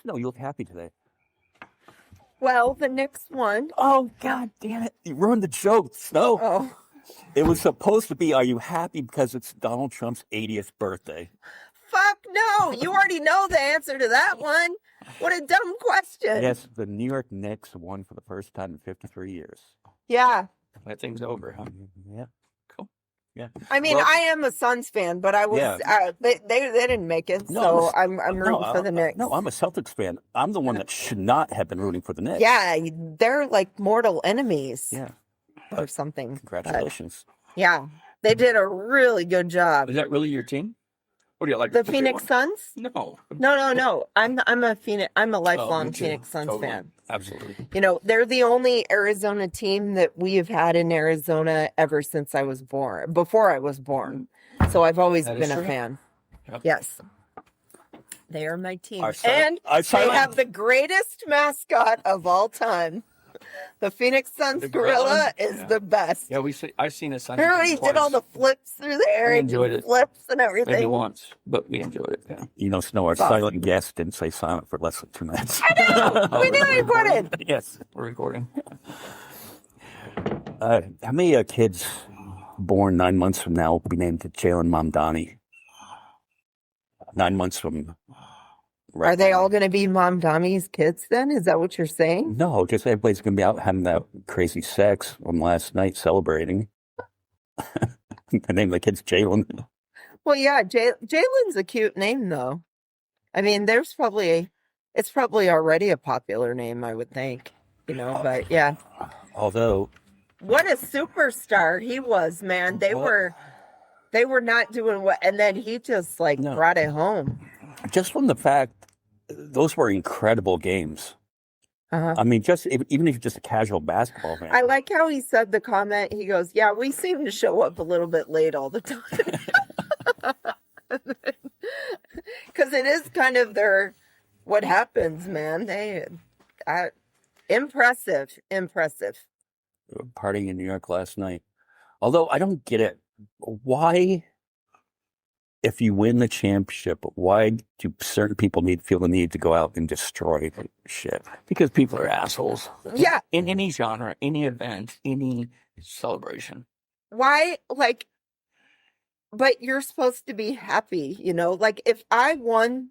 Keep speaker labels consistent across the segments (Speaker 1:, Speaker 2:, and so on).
Speaker 1: No, you look happy today.
Speaker 2: Well, the Knicks won.
Speaker 1: Oh, God damn it. You ruined the joke, Snow.
Speaker 2: Oh.
Speaker 1: It was supposed to be, are you happy because it's Donald Trump's 80th birthday?
Speaker 2: Fuck no. You already know the answer to that one. What a dumb question.
Speaker 1: Yes, the New York Knicks won for the first time in 53 years.
Speaker 2: Yeah.
Speaker 3: That thing's over, huh?
Speaker 1: Yeah.
Speaker 3: Cool.
Speaker 1: Yeah.
Speaker 2: I mean, I am a Suns fan, but I was they didn't make it, so I'm rooting for the Knicks.
Speaker 1: No, I'm a Celtics fan. I'm the one that should not have been rooting for the Knicks.
Speaker 2: Yeah, they're like mortal enemies.
Speaker 1: Yeah.
Speaker 2: Or something.
Speaker 1: Congratulations.
Speaker 2: But, yeah. They did a really good job.
Speaker 3: Is that really your team? What do you like?
Speaker 2: The Phoenix Suns?
Speaker 3: No.
Speaker 2: No. I'm a lifelong Phoenix Suns fan.
Speaker 3: Absolutely.
Speaker 2: You know, they're the only Arizona team that we have had in Arizona ever since I was born, before I was born. So I've always been a fan.
Speaker 3: Yep.
Speaker 2: Yes. They are my team.
Speaker 1: And
Speaker 2: they have the greatest mascot of all time. The Phoenix Suns gorilla is the best.
Speaker 3: Yeah, I've seen a Suns.
Speaker 2: Everybody did all the flips through the air.
Speaker 3: We enjoyed it.
Speaker 2: Flips and everything.
Speaker 3: Maybe once, but we enjoyed it. Yeah.
Speaker 1: You know, Snow, our silent guest didn't say silent for less than 2 minutes.
Speaker 2: I know. We knew he would.
Speaker 1: Yes.
Speaker 3: We're recording.
Speaker 1: How many kids born 9 months from now will be named Jalen Mamdani? 9 months from...
Speaker 2: Right Are they all going to be Mom Dami's kids then? Is that what you're saying?
Speaker 1: No, just everybody's going to be out having that crazy sex from last night celebrating. The name of the kid's Jalen.
Speaker 2: Well, yeah, Jalen's a cute name, though. I mean, it's probably already a popular name, I would think. You know, but yeah.
Speaker 1: Although.
Speaker 2: What a superstar he was, man. They were not doing what, and then he just brought it home.
Speaker 1: Just from the fact, those were incredible games.
Speaker 2: Uh-huh.
Speaker 1: I mean, even if you're just a casual basketball fan.
Speaker 2: I like how he said the comment. He goes, "Yeah, we seem to show up a little bit late all the time." Because it is kind of what happens, man. Impressive.
Speaker 1: We were partying in New York last night. Although I don't get it. Why, if you win the championship, why do certain people feel the need to go out and destroy shit?
Speaker 3: Because people are assholes.
Speaker 2: Yeah.
Speaker 3: In any genre, any event, any celebration.
Speaker 2: Why, but you're supposed to be happy, you know? Like, if I won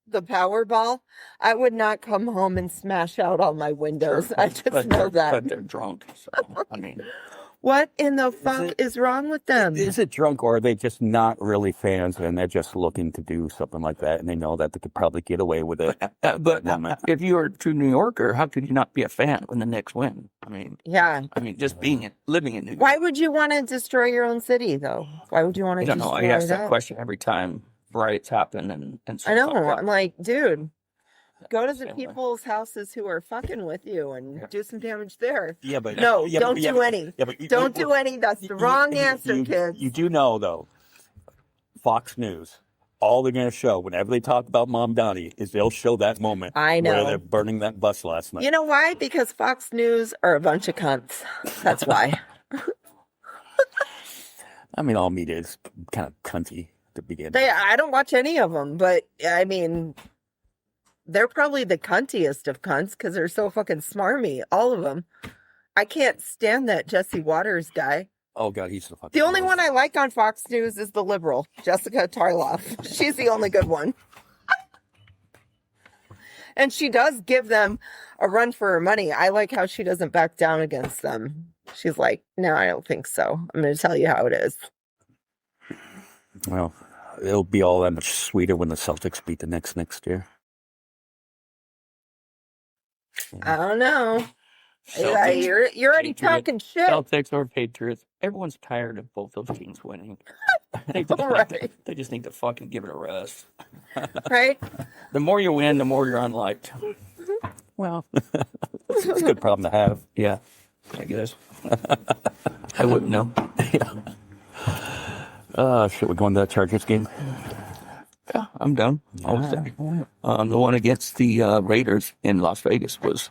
Speaker 2: the Powerball, I would not come home and smash out all my windows. Sure, I just know that.
Speaker 3: But they're drunk, so, I mean...
Speaker 2: What in the fuck is wrong with them?
Speaker 1: Is it drunk, or are they just not really fans and they're just looking to do something like that and they know that they could probably get away with it?
Speaker 3: But if you were a true New Yorker, how could you not be a fan when the Knicks win? I mean,
Speaker 2: yeah.
Speaker 3: I mean, just living in New York.
Speaker 2: Why would you want to destroy your own city, though? Why would you want to destroy that?
Speaker 3: I don't know. I ask that question every time riots happen and
Speaker 2: I know. I'm like, dude. Go to the people's houses who are fucking with you and do some damage there.
Speaker 1: Yeah, but
Speaker 2: don't do any. Yeah, but don't do any. That's the wrong answer, kids.
Speaker 1: You do know, though, Fox News, all they're going to show whenever they talk about Mom Donnie is they'll show that moment.
Speaker 2: I know.
Speaker 1: Where they're burning that bus last night.
Speaker 2: You know why? Because Fox News are a bunch of cunts. That's why.
Speaker 1: I mean, all media is kind of cunty to begin.
Speaker 2: I don't watch any of them, but I mean... They're probably the cuntiest of cunts because they're so fucking smarmy. All of them. I can't stand that Jesse Waters guy.
Speaker 1: Oh, God, he's the fucking...
Speaker 2: The only one I like on Fox News is the liberal, Jessica Tarloff. She's the only good one. And she does give them a run for her money. I like how she doesn't back down against them. She's like, no, I don't think so. I'm going to tell you how it is.
Speaker 1: Well, it'll be all that much sweeter when the Celtics beat the Knicks next year.
Speaker 2: I don't know. Celtics, you're already talking shit.
Speaker 3: Celtics or Patriots. Everyone's tired of both those teams winning. They just need to fucking give it a rest.
Speaker 2: Right?
Speaker 3: The more you win, the more you're unliked.
Speaker 1: Well, it's a good problem to have.
Speaker 3: Yeah, I guess. I wouldn't know.
Speaker 1: Yeah. Should we go into that Chargers game?
Speaker 3: Yeah, I'm done. All set.
Speaker 1: Yeah.
Speaker 3: The one against the Raiders in Las Vegas was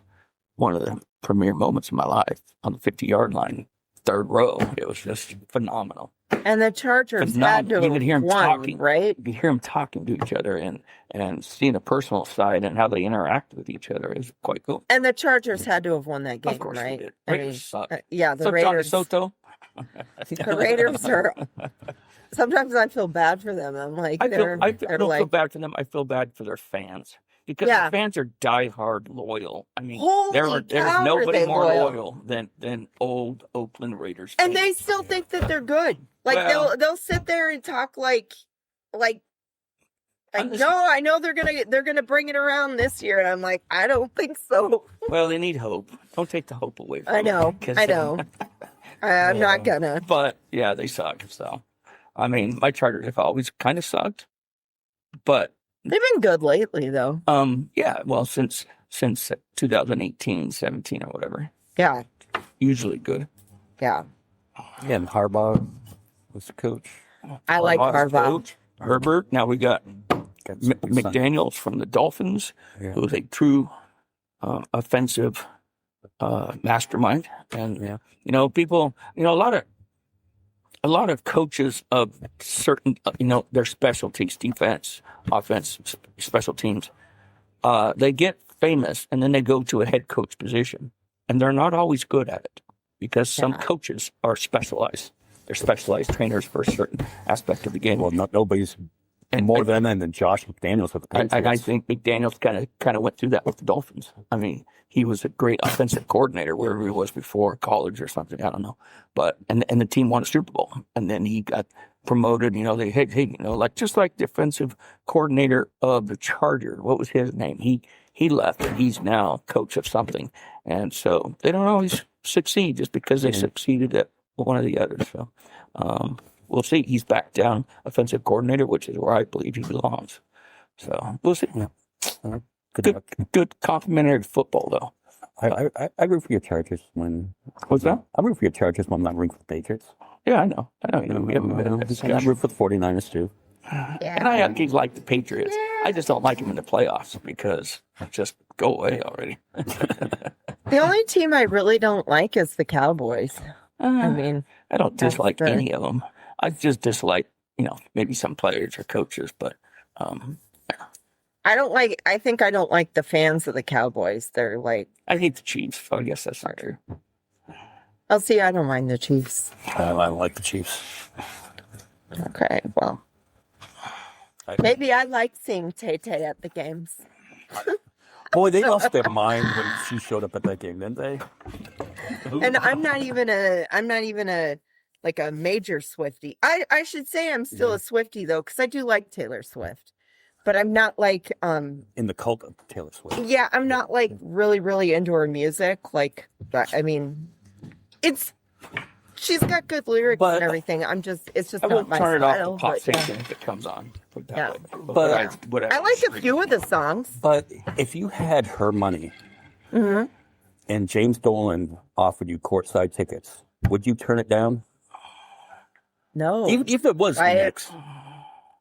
Speaker 3: one of the premier moments of my life on the 50-yard line, third row. It was just phenomenal.
Speaker 2: And the Chargers had to
Speaker 3: You could hear
Speaker 2: have
Speaker 3: them
Speaker 2: won,
Speaker 3: talking,
Speaker 2: right?
Speaker 3: You could hear them talking to each other and seeing the personal side and how they interact with each other is quite cool.
Speaker 2: And the Chargers had to have won that game,
Speaker 3: Of course
Speaker 2: right?
Speaker 3: they did.
Speaker 2: I
Speaker 3: Raiders
Speaker 2: mean,
Speaker 3: suck.
Speaker 2: yeah, the
Speaker 3: So Johnny
Speaker 2: Raiders.
Speaker 3: Soto.
Speaker 2: The Raiders are. Sometimes I feel bad for them. I'm like,
Speaker 3: I
Speaker 2: they're
Speaker 3: don't feel
Speaker 2: like,
Speaker 3: bad for them. I feel bad for their fans because
Speaker 2: Yeah.
Speaker 3: the fans are diehard loyal. I mean,
Speaker 2: holy
Speaker 3: there's
Speaker 2: cow, are
Speaker 3: nobody
Speaker 2: they
Speaker 3: more
Speaker 2: loyal.
Speaker 3: loyal than old Oakland Raiders
Speaker 2: And
Speaker 3: fans.
Speaker 2: they still think that they're good. Like
Speaker 3: Well-
Speaker 2: they'll sit there and talk like
Speaker 3: Honestly-
Speaker 2: no, I know they're gonna bring it around this year, and I'm like, I don't think so.
Speaker 3: Well, they need hope. Don't take the hope away from
Speaker 2: I know,
Speaker 3: them, 'cause-
Speaker 2: I know. I'm not gonna.
Speaker 3: But yeah, they suck. So, I mean, my Chargers have always kind of sucked. But
Speaker 2: They've been good lately, though.
Speaker 3: yeah, well, since 2018, 17 or whatever,
Speaker 2: Yeah,
Speaker 3: usually good.
Speaker 2: yeah.
Speaker 1: Yeah, and Harbaugh was the coach.
Speaker 2: I like
Speaker 3: Harbaugh's
Speaker 2: Harbaugh.
Speaker 3: coach, Herbert. Now we got
Speaker 1: Got some son-
Speaker 3: McDaniels from the Dolphins,
Speaker 1: Yeah.
Speaker 3: who's a true offensive mastermind. And
Speaker 1: Yeah.
Speaker 3: people, a lot of coaches of certain, their specialties, defense, offense, special teams, they get famous and then they go to a head coach position, and they're not always good at it because some
Speaker 2: Yeah.
Speaker 3: coaches are specialized. They're specialized trainers for a certain aspect of the game.
Speaker 1: Well, nobody's more than Josh McDaniels with the Patriots.
Speaker 3: I think McDaniels kind of went through that with the Dolphins. I mean, he was a great offensive coordinator wherever he was before college or something. I don't know, but and the team won a Super Bowl, and then he got promoted. Like just like defensive coordinator of the Chargers. What was his name? He left, and he's now coach of something. And so they don't always succeed just because they succeeded at one or the other. So. We'll see. He's back down offensive coordinator, which is where I believe he belongs. So we'll see.
Speaker 1: Good luck.
Speaker 3: Good complimentary football, though.
Speaker 1: I root for your Chargers when.
Speaker 3: What's that?
Speaker 1: I root for your Chargers when I'm not rooting for the Patriots.
Speaker 3: Yeah, I know. We haven't been in that
Speaker 1: And I
Speaker 3: discussion.
Speaker 1: root for the 49ers too.
Speaker 3: And I actually like the Patriots. I just don't like them in the playoffs because just go away already.
Speaker 2: The only team I really don't like is the Cowboys. I mean,
Speaker 3: I don't
Speaker 2: That's
Speaker 3: dislike
Speaker 2: the-
Speaker 3: any of them. I just dislike, maybe some players or coaches, but
Speaker 2: I think I don't like the fans of the Cowboys. They're like,
Speaker 3: I hate the Chiefs. So I guess that's not true.
Speaker 2: I'll see. I don't mind the Chiefs.
Speaker 1: I like the Chiefs.
Speaker 2: Okay, well, maybe I like seeing Tay Tay at the games.
Speaker 1: Boy, they lost their mind when she showed up at that game, didn't they?
Speaker 2: And I'm not even a like a major Swiftie. I should say I'm still a Swiftie though, because I do like Taylor Swift, but I'm not like
Speaker 1: In the cult of Taylor Swift.
Speaker 2: yeah, I'm not like really really into her music. Like, I mean, she's got good lyrics
Speaker 3: But
Speaker 2: and everything. It's just
Speaker 3: I
Speaker 2: not
Speaker 3: won't
Speaker 2: my
Speaker 3: turn it off
Speaker 2: style.
Speaker 3: the pop
Speaker 2: but, yeah.
Speaker 3: station if it comes on. Put it that
Speaker 2: Yeah.
Speaker 3: way.
Speaker 1: But
Speaker 2: I like a few of the songs.
Speaker 1: But if you had her money
Speaker 2: Mhm.
Speaker 1: and James Dolan offered you courtside tickets, would you turn it down?
Speaker 2: No,
Speaker 1: Even if it was the
Speaker 2: I-
Speaker 1: Knicks.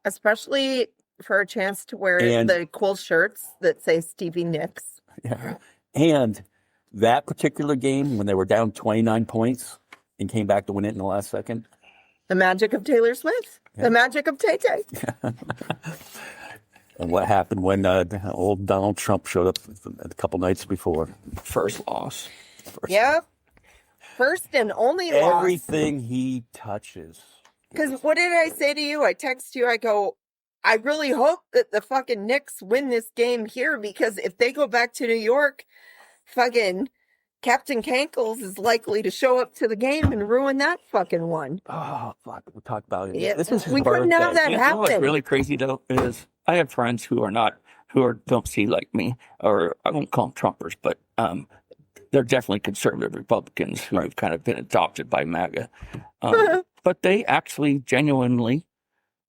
Speaker 2: especially for a chance to wear
Speaker 1: And-
Speaker 2: the cool shirts that say Stevie Nicks.
Speaker 1: Yeah. And that particular game, when they were down 29 points and came back to win it in the last second,
Speaker 2: The magic of Taylor Swift. The magic of Tay Tay.
Speaker 1: and what happened when old Donald Trump showed up a couple nights before.
Speaker 3: First loss.
Speaker 2: Yep. First and only loss.
Speaker 1: Everything he touches.
Speaker 2: Because what did I say to you? I text you. I go, I really hope that the fucking Knicks win this game here, because if they go back to New York, fucking Captain Cankles is likely to show up to the game and ruin that fucking one.
Speaker 1: Oh, fuck. We'll talk about it.
Speaker 2: Yeah,
Speaker 1: This is his
Speaker 2: we couldn't have
Speaker 1: birthday.
Speaker 2: that
Speaker 3: You know what's
Speaker 2: happen.
Speaker 3: really crazy though is I have friends who don't see like me, or I won't call them Trumpers, but they're definitely conservative Republicans who have kind of been adopted by MAGA. But they actually genuinely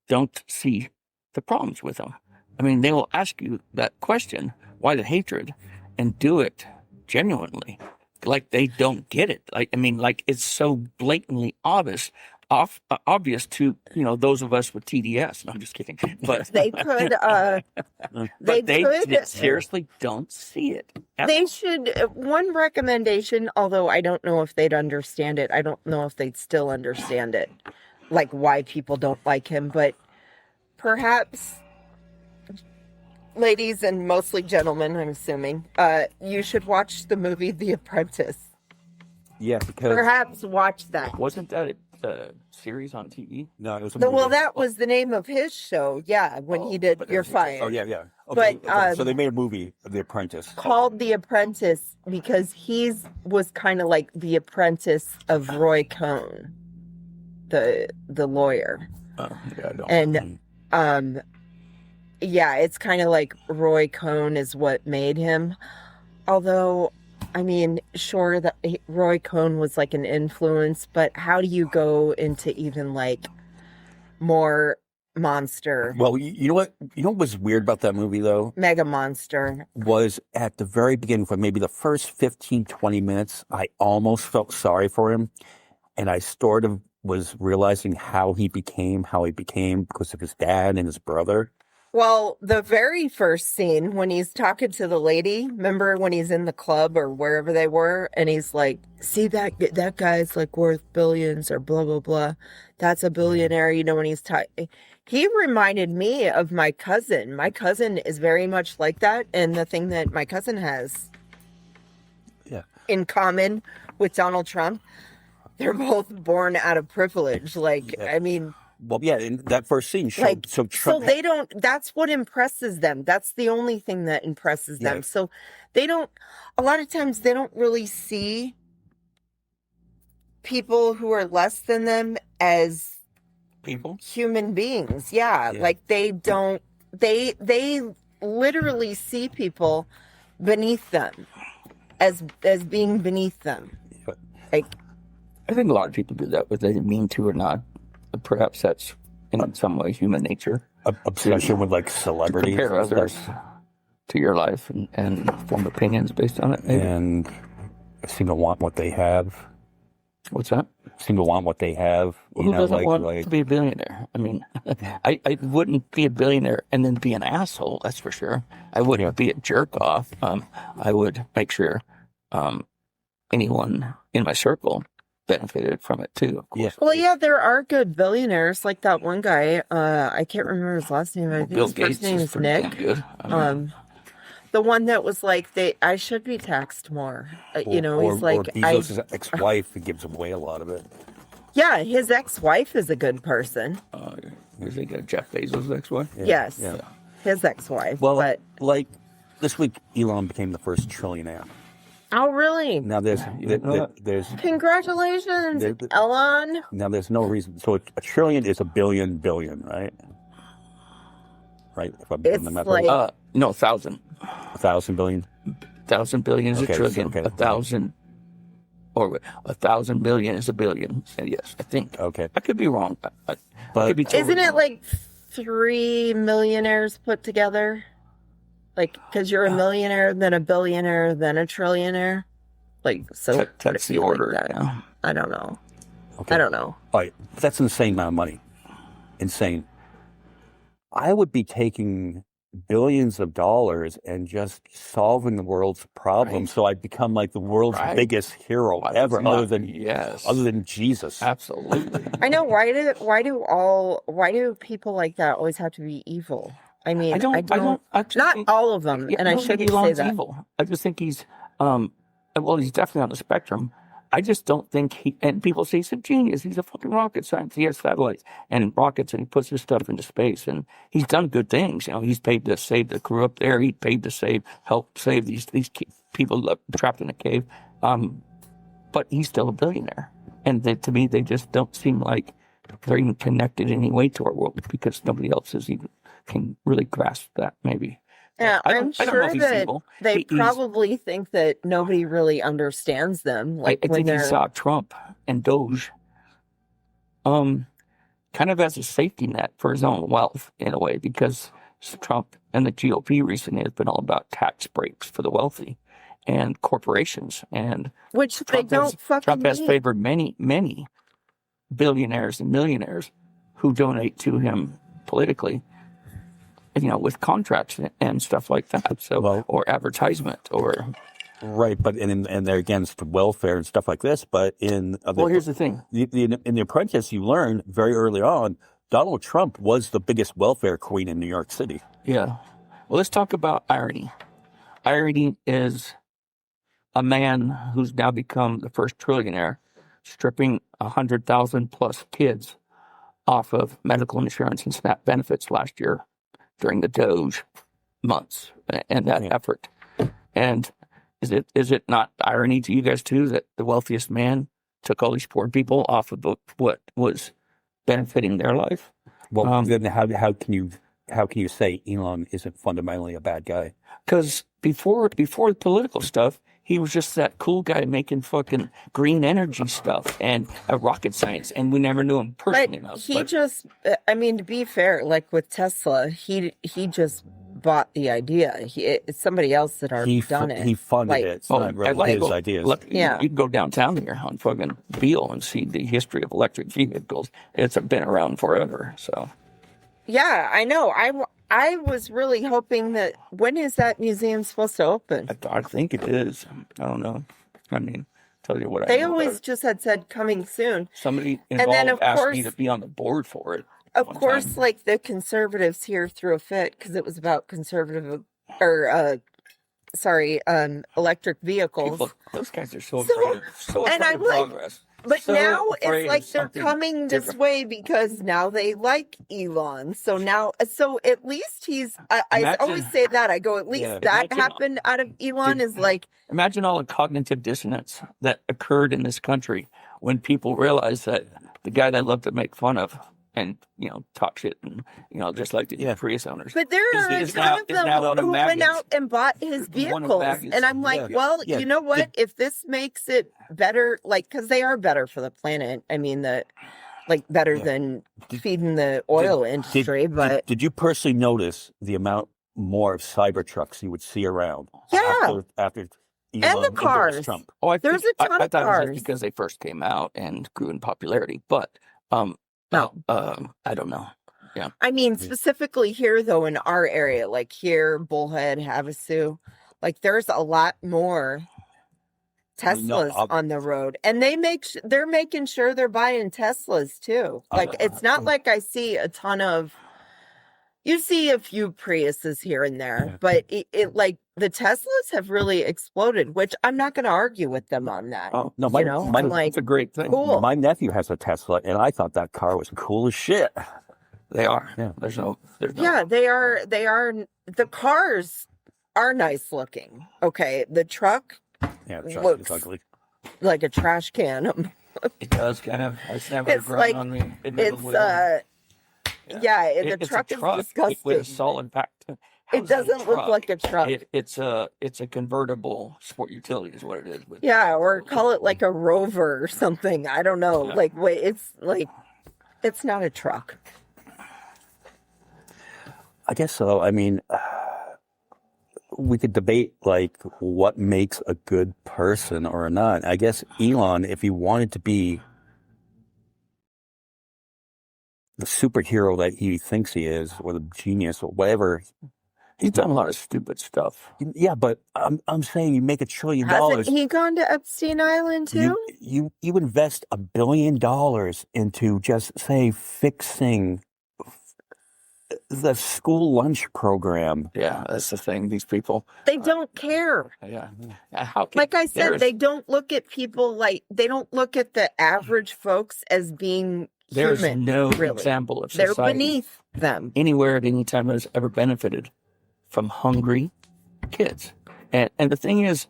Speaker 3: don't see the problems with them. I mean, they will ask you that question, why the hatred, and do it genuinely. Like they don't get it. Like, I mean, like it's so blatantly obvious obvious to those of us with TDS. No, I'm just kidding. But
Speaker 2: They could,
Speaker 3: but they
Speaker 2: could,
Speaker 3: seriously don't see it.
Speaker 2: they should, one recommendation, although I don't know if they'd understand it. I don't know if they'd still understand it, like why people don't like him, but perhaps, ladies and mostly gentlemen, I'm assuming, you should watch the movie The Apprentice.
Speaker 1: Yeah, because
Speaker 2: Perhaps watch that.
Speaker 3: Wasn't that a series on TV?
Speaker 1: no, it was a
Speaker 2: Well,
Speaker 1: movie.
Speaker 2: that was the name of his show. Yeah, when he did
Speaker 3: but
Speaker 2: You're
Speaker 3: there's-
Speaker 2: Fired.
Speaker 1: Oh yeah, yeah. Okay,
Speaker 2: But,
Speaker 1: okay. So they made a movie of The Apprentice.
Speaker 2: Called The Apprentice because was kind of like the apprentice of Roy Cohn, the lawyer.
Speaker 3: Yeah, I don't.
Speaker 2: And yeah, it's kind of like Roy Cohn is what made him. Although, I mean, sure that Roy Cohn was like an influence, but how do you go into even like more monster,
Speaker 1: Well, you know what? You know what was weird about that movie though?
Speaker 2: mega monster?
Speaker 1: Was at the very beginning, for maybe the first 15, 20 minutes, I almost felt sorry for him. And I sort of was realizing how he became because of his dad and his brother.
Speaker 2: Well, the very first scene when he's talking to the lady, remember when he's in the club or wherever they were, and he's like, "See that guy's like worth billions or blah blah blah. That's a billionaire." You know, when he's he reminded me of my cousin. My cousin is very much like that, and the thing that my cousin has in common with Donald Trump, they're both born out of privilege. Like, I mean.
Speaker 1: Well, yeah, in that first scene showed
Speaker 2: Like,
Speaker 1: so Trump.
Speaker 2: So they don't, that's what impresses them. That's the only thing that impresses them.
Speaker 1: Yeah.
Speaker 2: So they don't, a lot of times they don't really see people who are less than them as
Speaker 3: People?
Speaker 2: human beings. Yeah.
Speaker 1: Yeah.
Speaker 2: Like they don't, they literally see people beneath them as being beneath them. Like,
Speaker 3: I think a lot of people do that, whether they mean to or not. Perhaps that's in some way human nature.
Speaker 1: Obsession with like celebrities.
Speaker 3: Compare
Speaker 1: and stuff.
Speaker 3: others to your life and form opinions based on it. Maybe.
Speaker 1: And seem to want what they have.
Speaker 3: What's that?
Speaker 1: Seem to want what they have.
Speaker 3: Who doesn't want to be a billionaire? I mean, I wouldn't be a billionaire and then be an asshole. That's for sure. I wouldn't be a jerk off. I would make sure anyone in my circle benefited from it too, of course.
Speaker 1: Yeah.
Speaker 2: well, yeah, there are good billionaires, like that one guy. I can't remember his last name. I think
Speaker 3: Bill
Speaker 2: his first
Speaker 3: Gates
Speaker 2: name
Speaker 3: is
Speaker 2: is
Speaker 3: pretty
Speaker 2: Nick.
Speaker 3: damn good. I mean,
Speaker 2: The one that was like, I should be taxed more. You know,
Speaker 1: or,
Speaker 2: he's like,
Speaker 1: or Bezos' ex-wife who gives away a lot of it.
Speaker 2: yeah, his ex-wife is a good person.
Speaker 3: is it Jeff Bezos' ex-wife?
Speaker 2: Yes,
Speaker 1: Yeah.
Speaker 2: his ex-wife.
Speaker 1: Well,
Speaker 2: but
Speaker 1: like this week, Elon became the first trillionaire.
Speaker 2: oh, really?
Speaker 1: Now there's
Speaker 2: Congratulations,
Speaker 1: There-
Speaker 2: Elon.
Speaker 1: now there's no reason. So a trillion is a billion, right? Right. If I'm
Speaker 2: It's
Speaker 1: the math
Speaker 2: like-
Speaker 1: right.
Speaker 3: No, 1,000.
Speaker 1: 1,000 billion.
Speaker 3: 1,000 billion is
Speaker 1: Okay,
Speaker 3: a trillion.
Speaker 1: okay.
Speaker 3: 1,000 or 1,000 billion is a billion. Yes, I think.
Speaker 1: Okay.
Speaker 3: I could be wrong. I
Speaker 1: But-
Speaker 3: could be totally
Speaker 2: Isn't it
Speaker 3: wrong.
Speaker 2: like 3 millionaires put together? Like, because you're a millionaire, then a billionaire, then a trillionaire. Like, so
Speaker 3: That's the order.
Speaker 2: Like that.
Speaker 3: Yeah.
Speaker 2: I don't know.
Speaker 1: Okay.
Speaker 2: I don't know.
Speaker 1: All right. That's an insane amount of money. Insane. I would be taking billions of dollars and just solving the world's problems,
Speaker 3: Right.
Speaker 1: so I'd become like the world's
Speaker 3: Right.
Speaker 1: biggest hero
Speaker 3: Why
Speaker 1: ever,
Speaker 3: not?
Speaker 1: other than
Speaker 3: Yes.
Speaker 1: Jesus.
Speaker 3: Absolutely.
Speaker 2: I know. Why do people like that always have to be evil? I mean, I don't
Speaker 3: just
Speaker 2: not
Speaker 3: think-
Speaker 2: all of them,
Speaker 3: Yeah,
Speaker 2: and I
Speaker 3: don't think
Speaker 2: shouldn't say
Speaker 3: Elon's
Speaker 2: that.
Speaker 3: evil. I just think he's well, he's definitely on the spectrum. I just don't think and people say he's a genius. He's a fucking rocket scientist. He has satellites and rockets, and he puts his stuff into space, and he's done good things. You know, he's paid to save the crew up there. He paid to help save these people trapped in a cave. But he's still a billionaire, and to me, they just don't seem like they're even connected in any way to our world because nobody else can really grasp that. Maybe.
Speaker 2: Yeah,
Speaker 3: I
Speaker 2: I'm
Speaker 3: don't know
Speaker 2: sure
Speaker 3: if he's
Speaker 2: that
Speaker 3: evil.
Speaker 2: they
Speaker 3: He's-
Speaker 2: probably think that nobody really understands them. Like
Speaker 3: I
Speaker 2: when
Speaker 3: think he
Speaker 2: they're
Speaker 3: saw Trump and Doge, kind of as a safety net for his own wealth in a way, because Trump and the GOP recently has been all about tax breaks for the wealthy and corporations, and
Speaker 2: which they don't fucking
Speaker 3: Trump has
Speaker 2: need.
Speaker 3: favored many billionaires and millionaires who donate to him politically, with contracts and stuff like that. So,
Speaker 1: Well-
Speaker 3: or advertisement, or
Speaker 1: Right, but and they're against welfare and stuff like this. But in
Speaker 3: well, here's the thing.
Speaker 1: in The Apprentice, you learn very early on Donald Trump was the biggest welfare queen in New York City.
Speaker 3: Yeah. Well, let's talk about irony. Irony is a man who's now become the first trillionaire, stripping 100,000 plus kids off of medical insurance and SNAP benefits last year during the Doge months and that effort. And is it not irony to you guys too that the wealthiest man took all these poor people off of what was benefiting their life?
Speaker 1: Well, then how can you say Elon isn't fundamentally a bad guy?
Speaker 3: Because before the political stuff, he was just that cool guy making fucking green energy stuff and rocket science, and we never knew him personally enough.
Speaker 2: I mean, to be fair, like with Tesla, he just bought the idea. It's somebody else that already done it.
Speaker 1: He funded it. It's not really his ideas.
Speaker 3: You can go downtown here on fucking Beale and see the history of electric vehicles. It's been around forever. So
Speaker 2: yeah, I know. I was really hoping that when is that museum supposed to open?
Speaker 3: I think it is. I don't know. I mean, tell you what
Speaker 2: They
Speaker 3: I know
Speaker 2: always
Speaker 3: about it.
Speaker 2: just had said coming soon.
Speaker 3: Somebody
Speaker 2: then,
Speaker 3: involved
Speaker 2: of
Speaker 3: asked
Speaker 2: course-
Speaker 3: me to be on the board for it.
Speaker 2: Of
Speaker 3: one
Speaker 2: course,
Speaker 3: time.
Speaker 2: like the conservatives here threw a fit because it was about electric vehicles.
Speaker 3: People, those guys are so
Speaker 2: So-
Speaker 3: afraid. So
Speaker 2: and
Speaker 3: afraid
Speaker 2: I'm
Speaker 3: of
Speaker 2: like-
Speaker 3: progress.
Speaker 2: But
Speaker 3: So
Speaker 2: now
Speaker 3: afraid
Speaker 2: it's
Speaker 3: of
Speaker 2: like they're
Speaker 3: something
Speaker 2: coming this
Speaker 3: different.
Speaker 2: way because now they like Elon. So at least I
Speaker 3: Imagine-
Speaker 2: always say that. I go, at least
Speaker 1: Yeah.
Speaker 2: that
Speaker 3: Imagine-
Speaker 2: happened out of Elon is like,
Speaker 3: Imagine all the cognitive dissonance that occurred in this country when people realized that the guy they love to make fun of and talk shit and just like the Prius owners.
Speaker 2: but there are a
Speaker 3: is
Speaker 2: ton
Speaker 3: now-
Speaker 2: of
Speaker 3: is
Speaker 2: them
Speaker 3: now one of
Speaker 2: who went
Speaker 3: Maggie's-
Speaker 2: out and bought his
Speaker 3: One of
Speaker 2: vehicles.
Speaker 3: Maggie's-
Speaker 2: And I'm like,
Speaker 1: Yeah.
Speaker 2: well,
Speaker 1: Yeah.
Speaker 2: you know what? If this makes it better, like, because they are better for the planet. I mean, better
Speaker 1: Yeah.
Speaker 2: than feeding the oil industry. But
Speaker 1: Did you personally notice the amount more of Cybertrucks you would see around?
Speaker 2: Yeah.
Speaker 1: After Elon
Speaker 2: And the
Speaker 1: endorsed
Speaker 2: cars.
Speaker 1: Trump.
Speaker 3: Oh, I
Speaker 2: There's
Speaker 3: think,
Speaker 2: a ton
Speaker 3: I
Speaker 2: of
Speaker 3: thought it was
Speaker 2: cars.
Speaker 3: just because they first came out and grew in popularity, but
Speaker 2: No.
Speaker 3: I don't know.
Speaker 2: I mean, specifically here, though, in our area, like here, Bullhead, Havasu, like there's a lot more Teslas on the road, and they're making sure they're buying Teslas too. Like it's not like I see a ton of. You see a few Priuses here and there,
Speaker 1: Yeah.
Speaker 2: but it like the Teslas have really exploded, which I'm not going to argue with them on that.
Speaker 3: Oh,
Speaker 1: No,
Speaker 2: I'm like,
Speaker 3: it's a great thing.
Speaker 2: cool.
Speaker 1: My nephew has a Tesla, and I thought that car was cool as shit.
Speaker 3: They are.
Speaker 1: Yeah.
Speaker 3: There's no.
Speaker 2: Yeah, they are. The cars are nice looking. Okay, the truck
Speaker 1: Yeah, the truck
Speaker 2: Looks
Speaker 1: is ugly.
Speaker 2: like a trash can.
Speaker 3: It does kind of. It's never
Speaker 2: It's
Speaker 3: grown
Speaker 2: like-
Speaker 3: on me. It never
Speaker 2: It's
Speaker 3: will.
Speaker 2: the
Speaker 3: It's
Speaker 2: truck
Speaker 3: a
Speaker 2: is
Speaker 3: truck
Speaker 2: disgusting.
Speaker 3: with a solid back.
Speaker 2: It
Speaker 3: How's that a
Speaker 2: doesn't look
Speaker 3: truck?
Speaker 2: like a truck.
Speaker 3: It's a convertible sport utility is what it is. But
Speaker 2: Yeah, or call it like a Rover or something. I don't know.
Speaker 3: Yeah.
Speaker 2: Like, wait, it's not a truck.
Speaker 1: I guess so. I mean, we could debate like what makes a good person or not. I guess Elon, if he wanted to be the superhero that he thinks he is, or the genius, or whatever,
Speaker 3: he's done a lot of stupid stuff.
Speaker 1: yeah. But I'm saying you make $1 trillion.
Speaker 2: Hasn't he gone to Epstein Island too?
Speaker 1: You invest $1 billion into just say fixing the school lunch program.
Speaker 3: Yeah, that's the thing. These people.
Speaker 2: They don't care.
Speaker 3: Yeah. How can,
Speaker 2: Like I said,
Speaker 3: there's-
Speaker 2: they don't look at people they don't look at the average folks as being
Speaker 3: There's
Speaker 2: human.
Speaker 3: no
Speaker 2: really.
Speaker 3: example of
Speaker 2: They're
Speaker 3: society
Speaker 2: beneath them.
Speaker 3: anywhere at any time has ever benefited from hungry kids. And the thing is,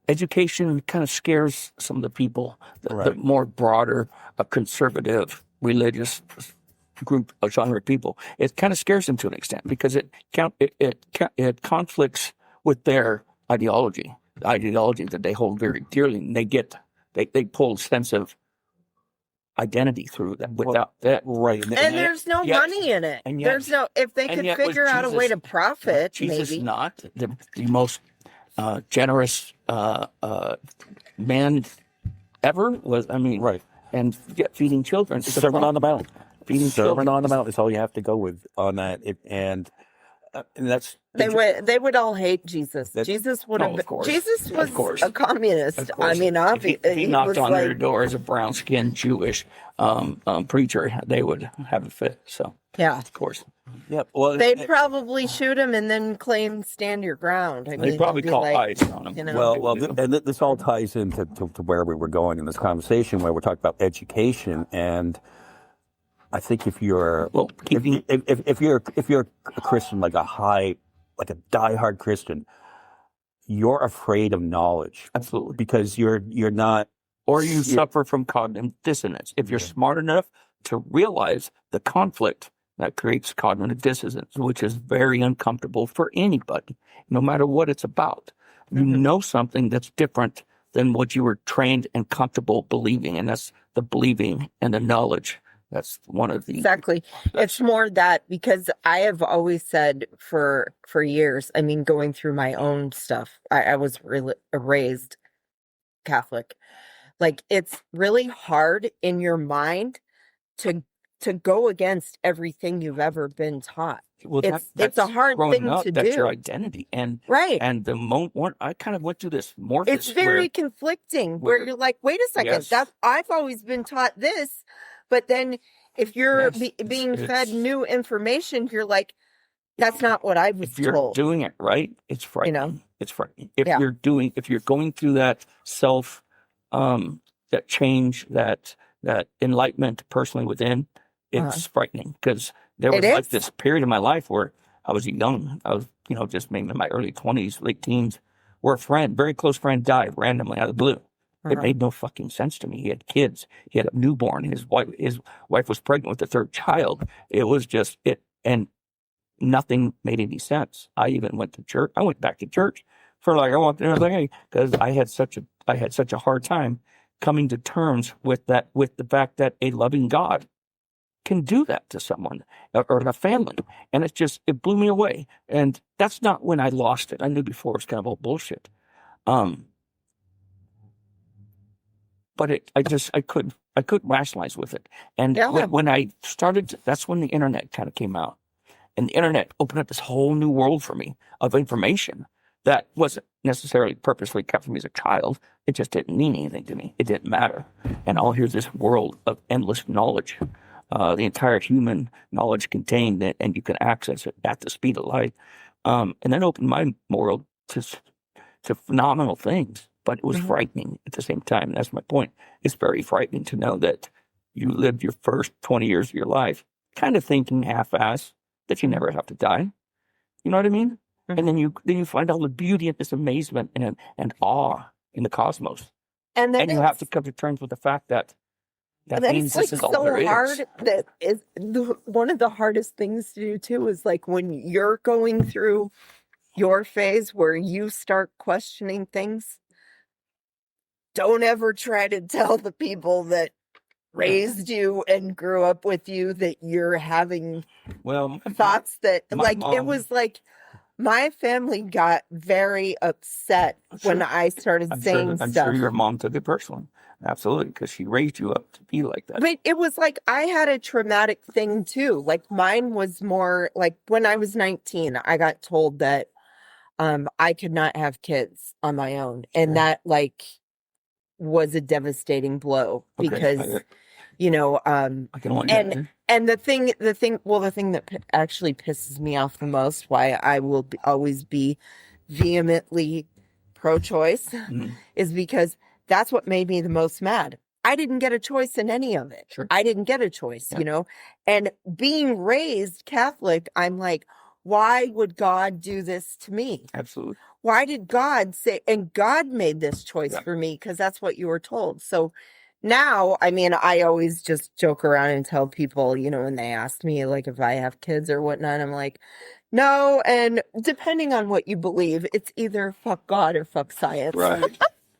Speaker 3: education kind of scares some of the people, the
Speaker 1: Right.
Speaker 3: more broader, conservative, religious group of genre of people. It kind of scares them to an extent because it conflicts with their ideology, the ideology that they hold very dearly, and they pull a sense of identity through that. Without that,
Speaker 1: Right.
Speaker 2: And there's no
Speaker 3: yet-
Speaker 2: money in it.
Speaker 3: and yet-
Speaker 2: There's no if they
Speaker 3: and
Speaker 2: could
Speaker 3: yet was
Speaker 2: figure out a way to
Speaker 3: Jesus-
Speaker 2: profit,
Speaker 3: Jesus
Speaker 2: maybe.
Speaker 3: not the most generous man ever was. I mean,
Speaker 1: Right.
Speaker 3: and feeding children. Is a
Speaker 1: Sermon on the
Speaker 3: problem.
Speaker 1: Mount.
Speaker 3: Feeding
Speaker 1: Sermon
Speaker 3: children.
Speaker 1: on the Mount is all you have to go with on that. And that's
Speaker 2: They would all hate Jesus.
Speaker 1: That-
Speaker 2: Jesus would
Speaker 3: Oh,
Speaker 2: have
Speaker 3: of
Speaker 2: been.
Speaker 3: course.
Speaker 2: Jesus was
Speaker 3: Of course.
Speaker 2: a communist.
Speaker 3: Of
Speaker 2: I
Speaker 3: course.
Speaker 2: mean,
Speaker 3: if he
Speaker 2: he
Speaker 3: knocked
Speaker 2: was
Speaker 3: on
Speaker 2: like,
Speaker 3: their door as a brown-skinned Jewish preacher, they would have a fit. So,
Speaker 2: yeah.
Speaker 3: of course,
Speaker 1: yeah. Well,
Speaker 2: They'd probably shoot him and then claim stand your ground. I mean,
Speaker 3: they probably
Speaker 2: it'd be
Speaker 3: call
Speaker 2: like,
Speaker 3: eyes on him.
Speaker 2: you know.
Speaker 1: and this all ties into to where we were going in this conversation, where we're talking about education. And I think if you're
Speaker 3: Well, keeping
Speaker 1: if you're a Christian, like a diehard Christian, you're afraid of knowledge
Speaker 3: absolutely,
Speaker 1: because you're not.
Speaker 3: or you suffer from cognitive dissonance. If you're smart enough to realize the conflict that creates cognitive dissonance, which is very uncomfortable for anybody, no matter what it's about. You know something that's different than what you were trained and comfortable believing, and that's the believing and the knowledge. That's one of the
Speaker 2: Exactly. It's more that, because I have always said for years, I mean, going through my own stuff, I was really raised Catholic. Like, it's really hard in your mind to go against everything you've ever been taught.
Speaker 3: Well,
Speaker 2: It's a hard
Speaker 3: growing
Speaker 2: thing
Speaker 3: up,
Speaker 2: to
Speaker 3: that's
Speaker 2: do.
Speaker 3: your identity, and
Speaker 2: Right.
Speaker 3: the moment I kind of went through this morph.
Speaker 2: It's very conflicting where you're like, wait a second,
Speaker 3: Yes.
Speaker 2: I've always been taught this, but then if you're
Speaker 3: Yes,
Speaker 2: being
Speaker 3: it's-
Speaker 2: fed new information, you're like, that's not what I was
Speaker 3: if you're
Speaker 2: told.
Speaker 3: doing it right, it's frightening. It's frightening. If
Speaker 2: Yeah.
Speaker 3: you're going through that self, that change, that enlightenment personally within, it's frightening, because there was
Speaker 2: It
Speaker 3: like
Speaker 2: is.
Speaker 3: this period in my life where I was young. I was, just maybe in my early 20s, late teens, where a very close friend died randomly out of the blue. It made no fucking sense to me. He had kids. He had a newborn. His wife was pregnant with the third child. It was just it, and nothing made any sense. I even went to church. I went back to church for like I want to, because I had such a hard time coming to terms with the fact that a loving God can do that to someone or a family, and it blew me away. And that's not when I lost it. I knew before it was kind of all bullshit. But I couldn't rationalize with it. And
Speaker 2: Yeah.
Speaker 3: when I started, that's when the internet kind of came out. And the internet opened up this whole new world for me of information that wasn't necessarily purposely kept from me as a child. It just didn't mean anything to me. It didn't matter. And here's this world of endless knowledge. The entire human knowledge contained, and you can access it at the speed of light. And then opened my world to phenomenal things. But it was frightening at the same time. That's my point. It's very frightening to know that you lived your first 20 years of your life kind of thinking half-ass that you never have to die. You know what I mean? And then you find all the beauty and this amazement and awe in the cosmos.
Speaker 2: And then
Speaker 3: And you have to come to terms with the fact that means
Speaker 2: it's like
Speaker 3: this is all there
Speaker 2: so
Speaker 3: is.
Speaker 2: hard. That is one of the hardest things to do too, is like when you're going through your phase where you start questioning things. Don't ever try to tell the people that raised you and grew up with you that you're having
Speaker 3: Well,
Speaker 2: thoughts that
Speaker 3: my
Speaker 2: like it
Speaker 3: mom-
Speaker 2: was like my family got very upset when I started saying
Speaker 3: I'm
Speaker 2: stuff.
Speaker 3: sure your mom took it personally. Absolutely, because she raised you up to be like that.
Speaker 2: But it was like I had a traumatic thing too. Like mine was more like when I was 19, I got told that I could not have kids on my own. And that like was a devastating blow because
Speaker 3: I can only imagine.
Speaker 2: and the thing that actually pisses me off the most, why I will always be vehemently pro-choice, is because that's what made me the most mad. I didn't get a choice in any of it.
Speaker 3: Sure.
Speaker 2: I didn't get a choice, and being raised Catholic, I'm like, why would God do this to me?
Speaker 3: Absolutely.
Speaker 2: Why did God say, and God made this choice for me because that's what you were told. So now, I mean, I always just joke around and tell people, when they ask me like if I have kids or whatnot, I'm like, no. And depending on what you believe, it's either fuck God or fuck science.
Speaker 3: Right.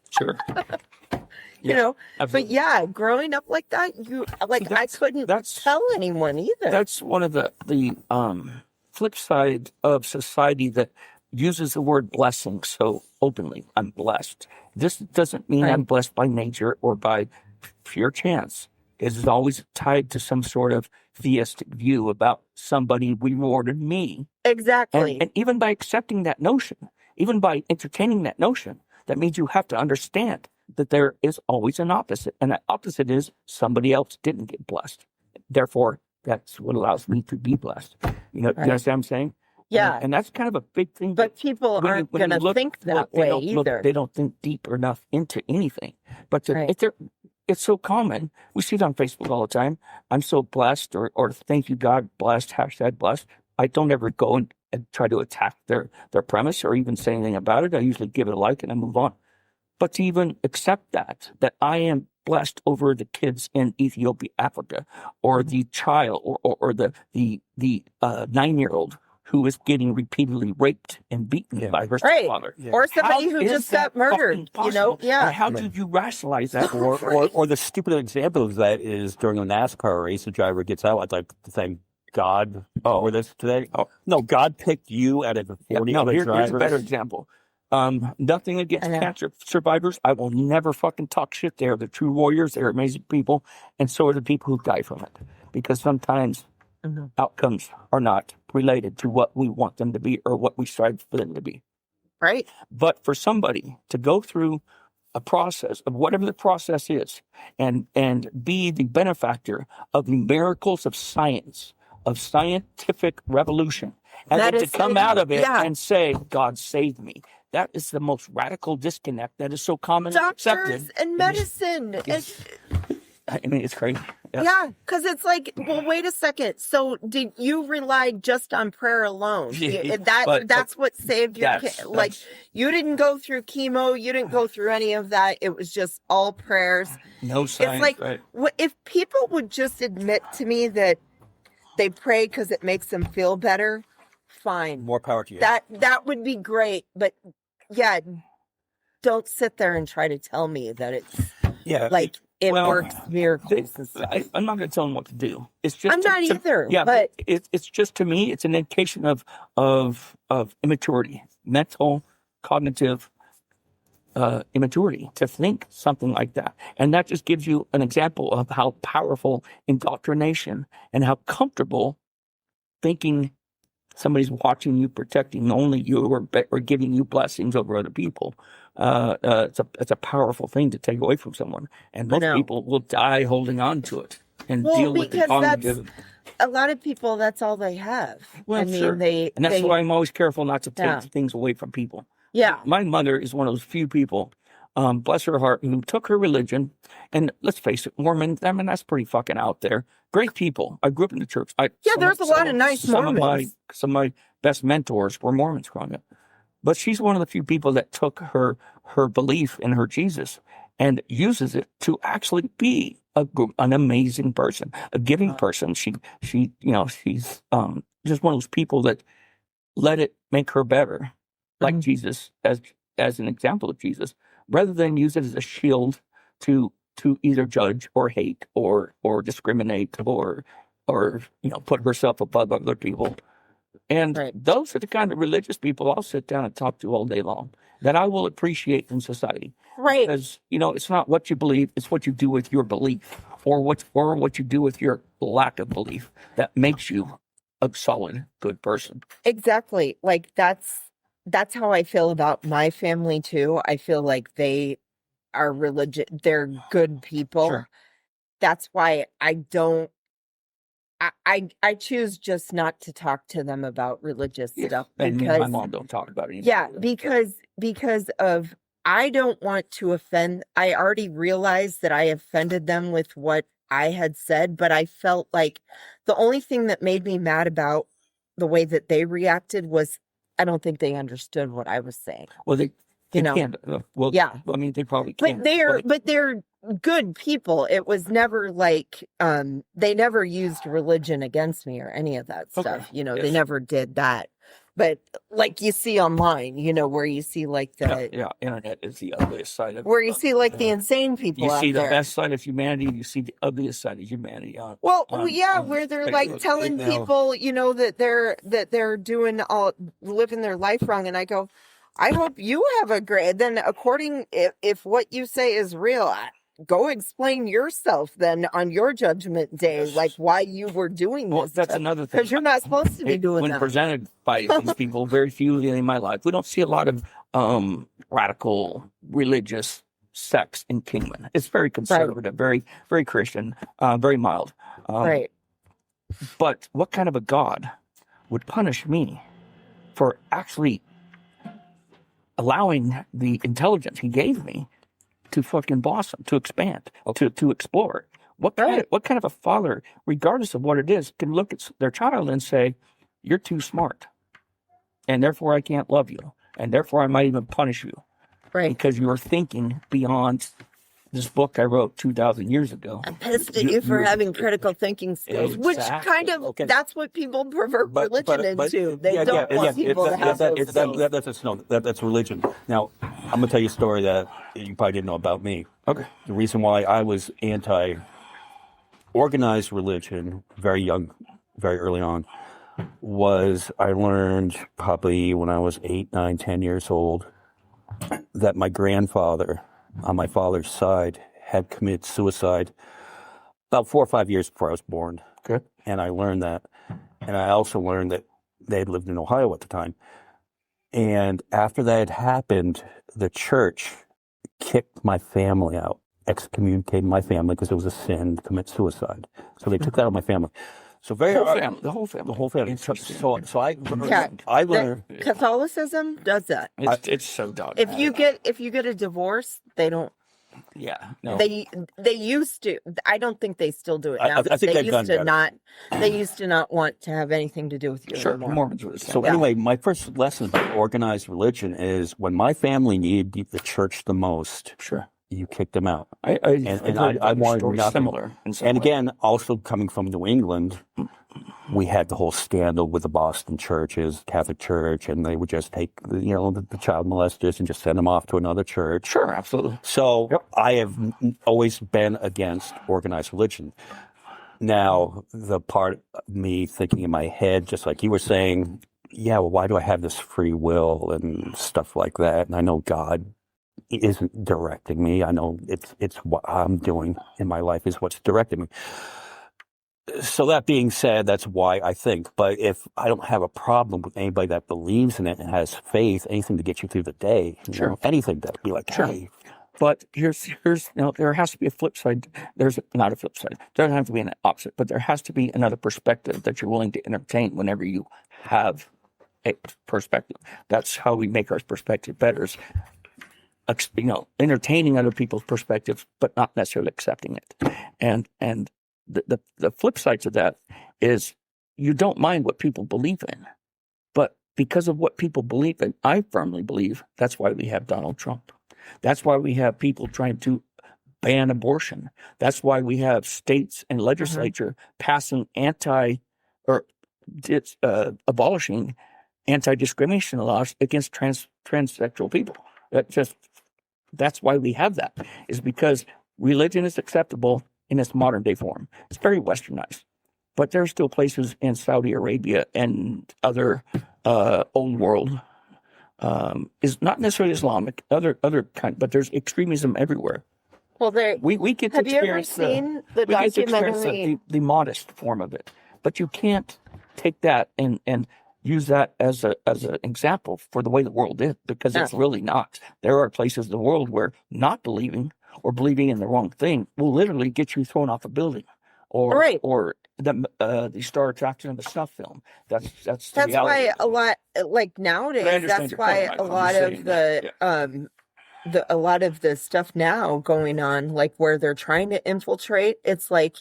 Speaker 3: Sure.
Speaker 2: But
Speaker 3: Absolutely.
Speaker 2: yeah, growing up like that, I couldn't tell anyone either.
Speaker 3: That's one of the flip side of society that uses the word blessing so openly. I'm blessed. This doesn't mean I'm blessed by nature or by pure chance is always tied to some sort of theistic view about somebody rewarded me.
Speaker 2: Exactly.
Speaker 3: And even by accepting that notion, even by entertaining that notion, that means you have to understand that there is always an opposite. And that opposite is somebody else didn't get blessed. Therefore, that's what allows me to be blessed. You know, you understand what I'm saying?
Speaker 2: Yeah.
Speaker 3: And that's kind of a big thing.
Speaker 2: But people aren't going to think that way either.
Speaker 3: They don't think deep enough into anything. But it's so common. We see it on Facebook all the time. I'm so blessed, or thank you, God, blessed, #blessed. I don't ever go and try to attack their premise or even say anything about it. I usually give it a like and I move on. But to even accept that I am blessed over the kids in Ethiopia, Africa, or the child, or the 9-year-old who is getting repeatedly raped and beaten by her stepfather.
Speaker 2: Yeah. Or somebody who just got murdered, you know? Yeah.
Speaker 3: And how did you rationalize that?
Speaker 1: Or the stupid example of that is during a NASCAR race, the driver gets out. I'd like to thank God for this today. No, God picked you out of the 40 other drivers.
Speaker 3: Here's a better example. Nothing against cancer survivors. I will never fucking talk shit. They're the true warriors. They're amazing people. And so are the people who die from it. Because sometimes outcomes are not related to what we want them to be or what we strive for them to be.
Speaker 2: Right.
Speaker 3: But for somebody to go through a process of whatever the process is and be the benefactor of the miracles of science, of scientific revolution, and then to come out of it and say, God saved me. That is the most radical disconnect that is so commonly accepted.
Speaker 2: Doctors and medicine.
Speaker 3: I mean, it's crazy.
Speaker 2: Yeah, because it's like, well, wait a second. So did you rely just on prayer alone? That's what saved your kid. Like, you didn't go through chemo. You didn't go through any of that. It was just all prayers.
Speaker 3: No science,
Speaker 2: it's like, if people would just admit to me that they pray because it makes them feel better, fine.
Speaker 1: More power to you.
Speaker 2: That would be great. But yeah, don't sit there and try to tell me that it's it works miracles.
Speaker 3: I'm not going to tell them what to do. It's just
Speaker 2: I'm not either.
Speaker 3: Yeah,
Speaker 2: but
Speaker 3: it's just, to me, it's an indication of immaturity, mental, cognitive immaturity to think something like that. And that just gives you an example of how powerful indoctrination and how comfortable thinking somebody's watching you, protecting only you, or giving you blessings over other people. It's a powerful thing to take away from someone, and most people will die holding on to it and deal with the cognitive.
Speaker 2: A lot of people, that's all they have.
Speaker 3: Well, and that's why I'm always careful not to take things away from people.
Speaker 2: Yeah,
Speaker 3: my mother is one of those few people, bless her heart, who took her religion, and let's face it, Mormon. I mean, that's pretty fucking out there. Great people. I grew up in the church.
Speaker 2: There's a lot of nice Mormons.
Speaker 3: Some of my best mentors were Mormons growing up. But she's one of the few people that took her belief in her Jesus and uses it to actually be an amazing person, a giving person. She's just one of those people that let it make her better, like Jesus, as an example of Jesus, rather than use it as a shield to either judge or hate or discriminate or put herself above other people. And those are the kind of religious people I'll sit down and talk to all day long, that I will appreciate in society.
Speaker 2: Right.
Speaker 3: Because, it's not what you believe, it's what you do with your belief, or what you do with your lack of belief that makes you a solid, good person.
Speaker 2: Exactly. Like, that's how I feel about my family too. I feel like they are religious. They're good people.
Speaker 3: Sure.
Speaker 2: That's why I choose just not to talk to them about religious stuff.
Speaker 3: And me and my mom don't talk about it anymore.
Speaker 2: Yeah, because of, I don't want to offend. I already realized that I offended them with what I had said, but I felt like the only thing that made me mad about the way that they reacted was, I don't think they understood what I was saying.
Speaker 3: Well, they can't. Well, yeah. I mean, they probably can't.
Speaker 2: But they're good people. It was never like, they never used religion against me or any of that stuff. They never did that. But like you see online, where you see like the
Speaker 3: internet is the ugliest side of
Speaker 2: where you see like the insane people.
Speaker 3: You see
Speaker 2: out
Speaker 3: the
Speaker 2: there.
Speaker 3: best side of humanity. You see the ugliest side of humanity.
Speaker 2: Where they're like telling people, that they're doing living their life wrong, and I go, I hope you have a great. Then, according if what you say is real, go explain yourself then on your judgment day, like why you were doing
Speaker 3: Well,
Speaker 2: this.
Speaker 3: that's another thing.
Speaker 2: Because you're not supposed to be doing
Speaker 3: when
Speaker 2: that.
Speaker 3: presented by these people, very few in my life, we don't see a lot of radical religious sects in Kingman. It's very conservative, very, very Christian, very mild.
Speaker 2: Right.
Speaker 3: But what kind of a God would punish me for actually allowing the intelligence he gave me to fucking blossom, to expand, to explore? What kind of a father, regardless of what it is, can look at their child and say, "You're too smart, and therefore I can't love you, and therefore I might even punish you,
Speaker 2: Right.
Speaker 3: because you're thinking beyond this book I wrote 2,000 years ago."
Speaker 2: I'm pissed at you for having critical thinking skills, which kind of, that's what people pervert religion into. They don't want people to have those skills.
Speaker 1: That's religion. Now, I'm going to tell you a story that you probably didn't know about me.
Speaker 3: Okay.
Speaker 1: The reason why I was anti-organized religion very young, very early on, was I learned probably when I was 8, 9, 10 years old that my grandfather on my father's side had committed suicide about 4 or 5 years before I was born.
Speaker 3: Okay.
Speaker 1: And I learned that. And I also learned that they had lived in Ohio at the time. And after that had happened, the church kicked my family out, excommunicated my family because it was a sin to commit suicide. So they took that out of my family. So
Speaker 3: The whole family.
Speaker 1: The whole family. So I
Speaker 2: Yeah.
Speaker 1: learned.
Speaker 2: Catholicism does that.
Speaker 3: It's so dog.
Speaker 2: If you get a divorce, they don't.
Speaker 3: Yeah. No.
Speaker 2: They used to. I don't think they still do it now.
Speaker 1: I think
Speaker 2: they
Speaker 1: they've done
Speaker 2: used to
Speaker 1: better.
Speaker 2: not. They used to not want to have anything to do with you
Speaker 3: Sure.
Speaker 2: anymore.
Speaker 3: Mormons were the same.
Speaker 1: So anyway, my first lesson about organized religion is when my family needed the church the most,
Speaker 3: Sure.
Speaker 1: you kicked them out.
Speaker 3: I
Speaker 1: wanted nothing.
Speaker 3: similar. In some
Speaker 1: And
Speaker 3: way.
Speaker 1: again, also coming from New England, we had the whole scandal with the Boston churches, Catholic Church, and they would just take the child molesters and just send them off to another church.
Speaker 3: Sure, absolutely.
Speaker 1: So I have always been against organized religion. Now, the part of me thinking in my head, just like you were saying, yeah, well, why do I have this free will and stuff like that? And I know God isn't directing me. I know it's what I'm doing in my life is what's directing me. So that being said, that's why I think. But if I don't have a problem with anybody that believes in it and has faith, anything to get you through the day, anything to be like, hey.
Speaker 3: But here's there has to be a flip side. There's not a flip side. There doesn't have to be an opposite, but there has to be another perspective that you're willing to entertain whenever you have a perspective. That's how we make our perspective better. Is, entertaining other people's perspectives, but not necessarily accepting it. And the flip side to that is you don't mind what people believe in, but because of what people believe in, I firmly believe that's why we have Donald Trump. That's why we have people trying to ban abortion. That's why we have states and legislature passing abolishing anti-discrimination laws against transsexual people. That's why we have that, is because religion is acceptable in its modern day form. It's very westernized, but there are still places in Saudi Arabia and other old world is not necessarily Islamic, other kind, but there's extremism everywhere.
Speaker 2: Well,
Speaker 3: we get to
Speaker 2: have you ever
Speaker 3: experience
Speaker 2: seen the
Speaker 3: we get to experience
Speaker 2: documentary?
Speaker 3: the modest form of it, but you can't take that and use that as an example for the way the world is, because it's really not. There are places in the world where not believing or believing in the wrong thing will literally get you thrown off a building, or the Star Attraction of a snuff film. That's
Speaker 2: why a lot, like nowadays, that's why a lot of a lot of the stuff now going on, like where they're trying to infiltrate, it's like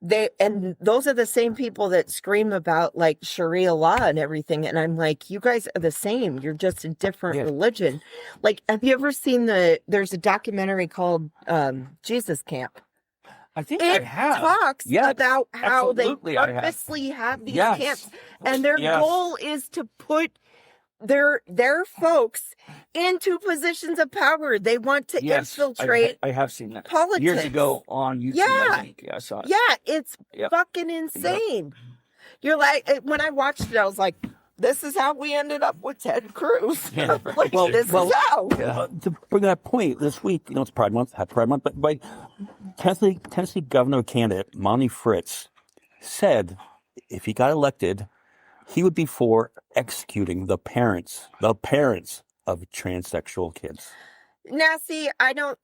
Speaker 2: those are the same people that scream about like Sharia law and everything. And I'm like, you guys are the same. You're just a different religion. Like, have you ever seen there's a documentary called Jesus Camp?
Speaker 3: I think I have.
Speaker 2: It talks about how
Speaker 3: Absolutely,
Speaker 2: they purposely have these camps, and their goal is to put their folks into positions of power. They want to infiltrate.
Speaker 3: I have seen that
Speaker 2: politics
Speaker 3: years ago on YouTube. I think. Yeah, I saw it.
Speaker 2: Yeah, it's fucking insane. You're like, when I watched it, I was like, this is how we ended up with Ted Cruz.
Speaker 3: Yeah,
Speaker 2: Like,
Speaker 3: well,
Speaker 2: this is how.
Speaker 3: Yeah.
Speaker 1: To bring that point, this week, it's Pride Month, Happy Pride Month, but Tennessee governor candidate Monty Fritz said if he got elected, he would be for executing the parents of transsexual kids.
Speaker 2: Now, see, I don't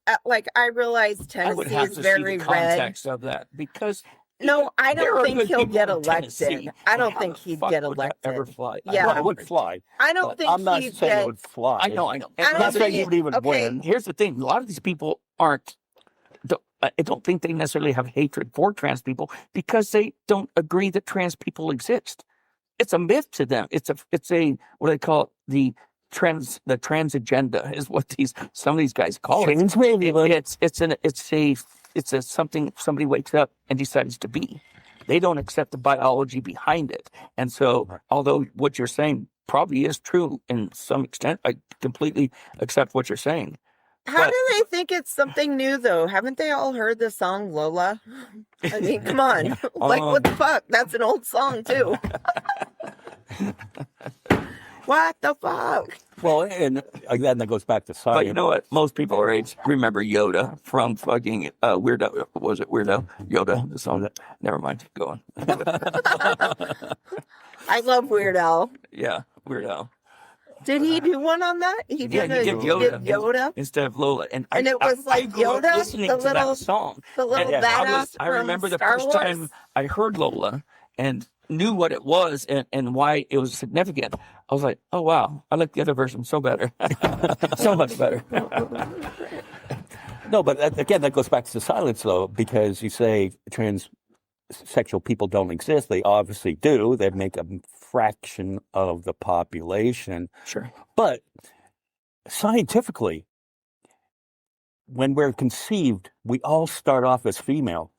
Speaker 2: I realize
Speaker 3: I would
Speaker 2: Tennessee
Speaker 3: have
Speaker 2: is
Speaker 3: to
Speaker 2: very
Speaker 3: see the
Speaker 2: red.
Speaker 3: context of that because
Speaker 2: No, I
Speaker 3: there
Speaker 2: don't
Speaker 3: are
Speaker 2: think
Speaker 3: good
Speaker 2: he'll
Speaker 3: people
Speaker 2: get
Speaker 3: in
Speaker 2: elected.
Speaker 3: Tennessee.
Speaker 2: I don't
Speaker 3: How
Speaker 2: think
Speaker 3: the
Speaker 2: he'd
Speaker 3: fuck
Speaker 2: get
Speaker 3: would that
Speaker 2: elected.
Speaker 3: ever fly?
Speaker 2: Yeah.
Speaker 1: Well, it would fly.
Speaker 2: I don't
Speaker 3: But
Speaker 2: think
Speaker 1: I'm not
Speaker 2: he'd
Speaker 1: saying
Speaker 2: get.
Speaker 1: it would fly.
Speaker 3: I know. And
Speaker 2: I don't
Speaker 1: I'm not saying
Speaker 2: think-
Speaker 1: he would even
Speaker 2: okay.
Speaker 1: win.
Speaker 3: Here's the thing: a lot of these people aren't. I don't think they necessarily have hatred for trans people because they don't agree that trans people exist. It's a myth to them. It's a what do they call it? The trans agenda is what some of these guys call it.
Speaker 1: Trans maybe,
Speaker 3: It's a something somebody wakes up and decides to be. They don't accept the biology behind it. And so, although what you're saying probably is true in some extent, I completely accept what you're saying.
Speaker 2: How do they think it's something new, though? Haven't they all heard the song Lola? I mean, come on. What the fuck? That's an old song, too. What the fuck?
Speaker 1: Well, and again, that goes back to science.
Speaker 3: But you know what? Most people our age remember Yoda from fucking Weirdo. Was it Weirdo? Yoda, the song. Never mind. Go on.
Speaker 2: I love Weird Al.
Speaker 3: Yeah, Weird Al.
Speaker 2: Did he do one on that? He did Yoda
Speaker 3: instead of Lola, and
Speaker 2: it was like
Speaker 3: I grew up
Speaker 2: Yoda,
Speaker 3: listening
Speaker 2: the
Speaker 3: to
Speaker 2: little
Speaker 3: that song.
Speaker 2: the little
Speaker 3: And
Speaker 2: badass.
Speaker 3: I remember the
Speaker 2: Star
Speaker 3: first
Speaker 2: Wars?
Speaker 3: time I heard Lola and knew what it was and why it was significant. I was like, oh wow, I like the other version so better, so much better.
Speaker 1: No, but again, that goes back to silence, though, because you say transsexual people don't exist. They obviously do. They make a fraction of the population.
Speaker 3: Sure.
Speaker 1: But scientifically, when we're conceived, we all start off as female.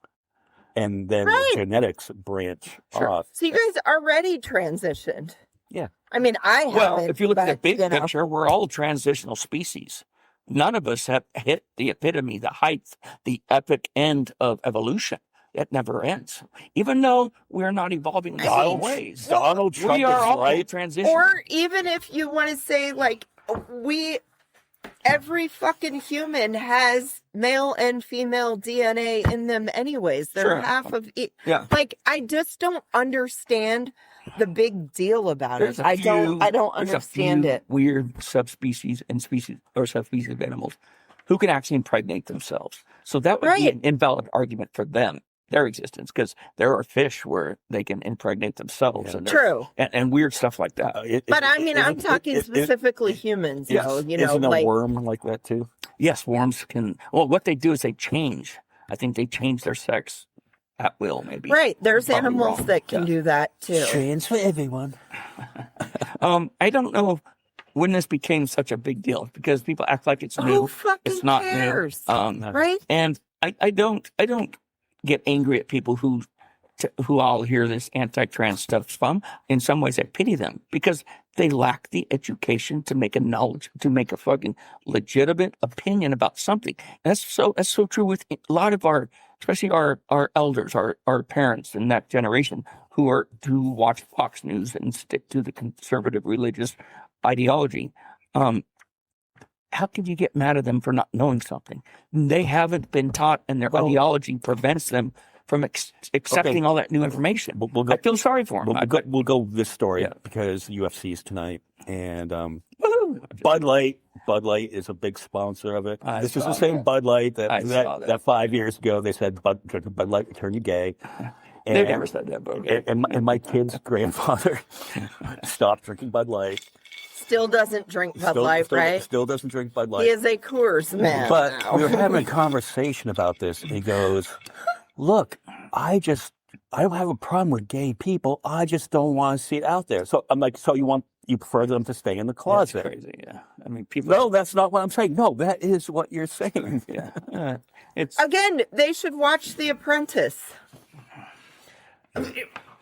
Speaker 1: And then the genetics branch off.
Speaker 2: So you guys already transitioned.
Speaker 1: Yeah.
Speaker 2: I mean, I haven't.
Speaker 3: Well, if you look at the big
Speaker 2: you know.
Speaker 3: picture, we're all transitional species. None of us have hit the epitome, the height, the epic end of evolution. It never ends. Even though we're not evolving in the same ways.
Speaker 1: Donald Trump
Speaker 3: We are
Speaker 1: is
Speaker 3: all
Speaker 1: right.
Speaker 3: transitioning.
Speaker 2: Or even if you want to say, like, every fucking human has male and female DNA in them anyways. They're
Speaker 3: Sure.
Speaker 2: half of it.
Speaker 3: Yeah.
Speaker 2: Like, I just don't understand the big deal about
Speaker 3: There's
Speaker 2: it.
Speaker 3: a
Speaker 2: I don't
Speaker 3: there's
Speaker 2: understand
Speaker 3: a few
Speaker 2: it.
Speaker 3: Weird subspecies and subspecies of animals who can actually impregnate themselves. So that would be an invalid argument for them, their existence, because there are fish where they can impregnate themselves.
Speaker 1: Yeah.
Speaker 3: And
Speaker 2: True.
Speaker 3: and weird stuff like that.
Speaker 2: But I mean, I'm talking specifically humans,
Speaker 3: Yes.
Speaker 2: though. You know,
Speaker 1: Isn't a
Speaker 2: like
Speaker 1: worm like that too?
Speaker 3: Yes, worms can. Well, what they do is they change. I think they change their sex at will, maybe.
Speaker 2: right. There's
Speaker 3: Probably
Speaker 2: animals
Speaker 3: wrong.
Speaker 2: that can
Speaker 3: Yeah.
Speaker 2: do that too.
Speaker 1: Trans for everyone.
Speaker 3: I don't know when this became such a big deal because people act like it's new.
Speaker 2: Who fucking
Speaker 3: It's not
Speaker 2: cares?
Speaker 3: new.
Speaker 2: Right?
Speaker 3: And I don't get angry at people who I'll hear this anti-trans stuff from. In some ways, I pity them because they lack the education to make a fucking legitimate opinion about something. And that's so true with a lot of especially our elders, our parents in that generation who watch Fox News and stick to the conservative religious ideology. How can you get mad at them for not knowing something? They haven't been taught, and their ideology prevents them from accepting all that new information. I feel sorry for them.
Speaker 1: We'll go this story because UFC is tonight, and Bud Light is a big sponsor of it. This is the same Bud Light that 5 years ago they said Bud Light would turn you gay. And,
Speaker 3: They've never said that, but okay.
Speaker 1: And my kid's grandfather stopped drinking Bud Light.
Speaker 2: Still doesn't drink Bud Light, right?
Speaker 1: Still doesn't drink Bud Light.
Speaker 2: He is a Coors man.
Speaker 1: But
Speaker 2: now.
Speaker 1: we were having a conversation about this, and he goes, "Look, I don't have a problem with gay people. I just don't want to see it out there." So I'm like, "So you prefer them to stay in the closet?"
Speaker 3: That's crazy, yeah. I mean, people.
Speaker 1: No, that's not what I'm saying. No, that is what you're saying.
Speaker 3: Yeah, it's
Speaker 2: Again, they should watch The Apprentice.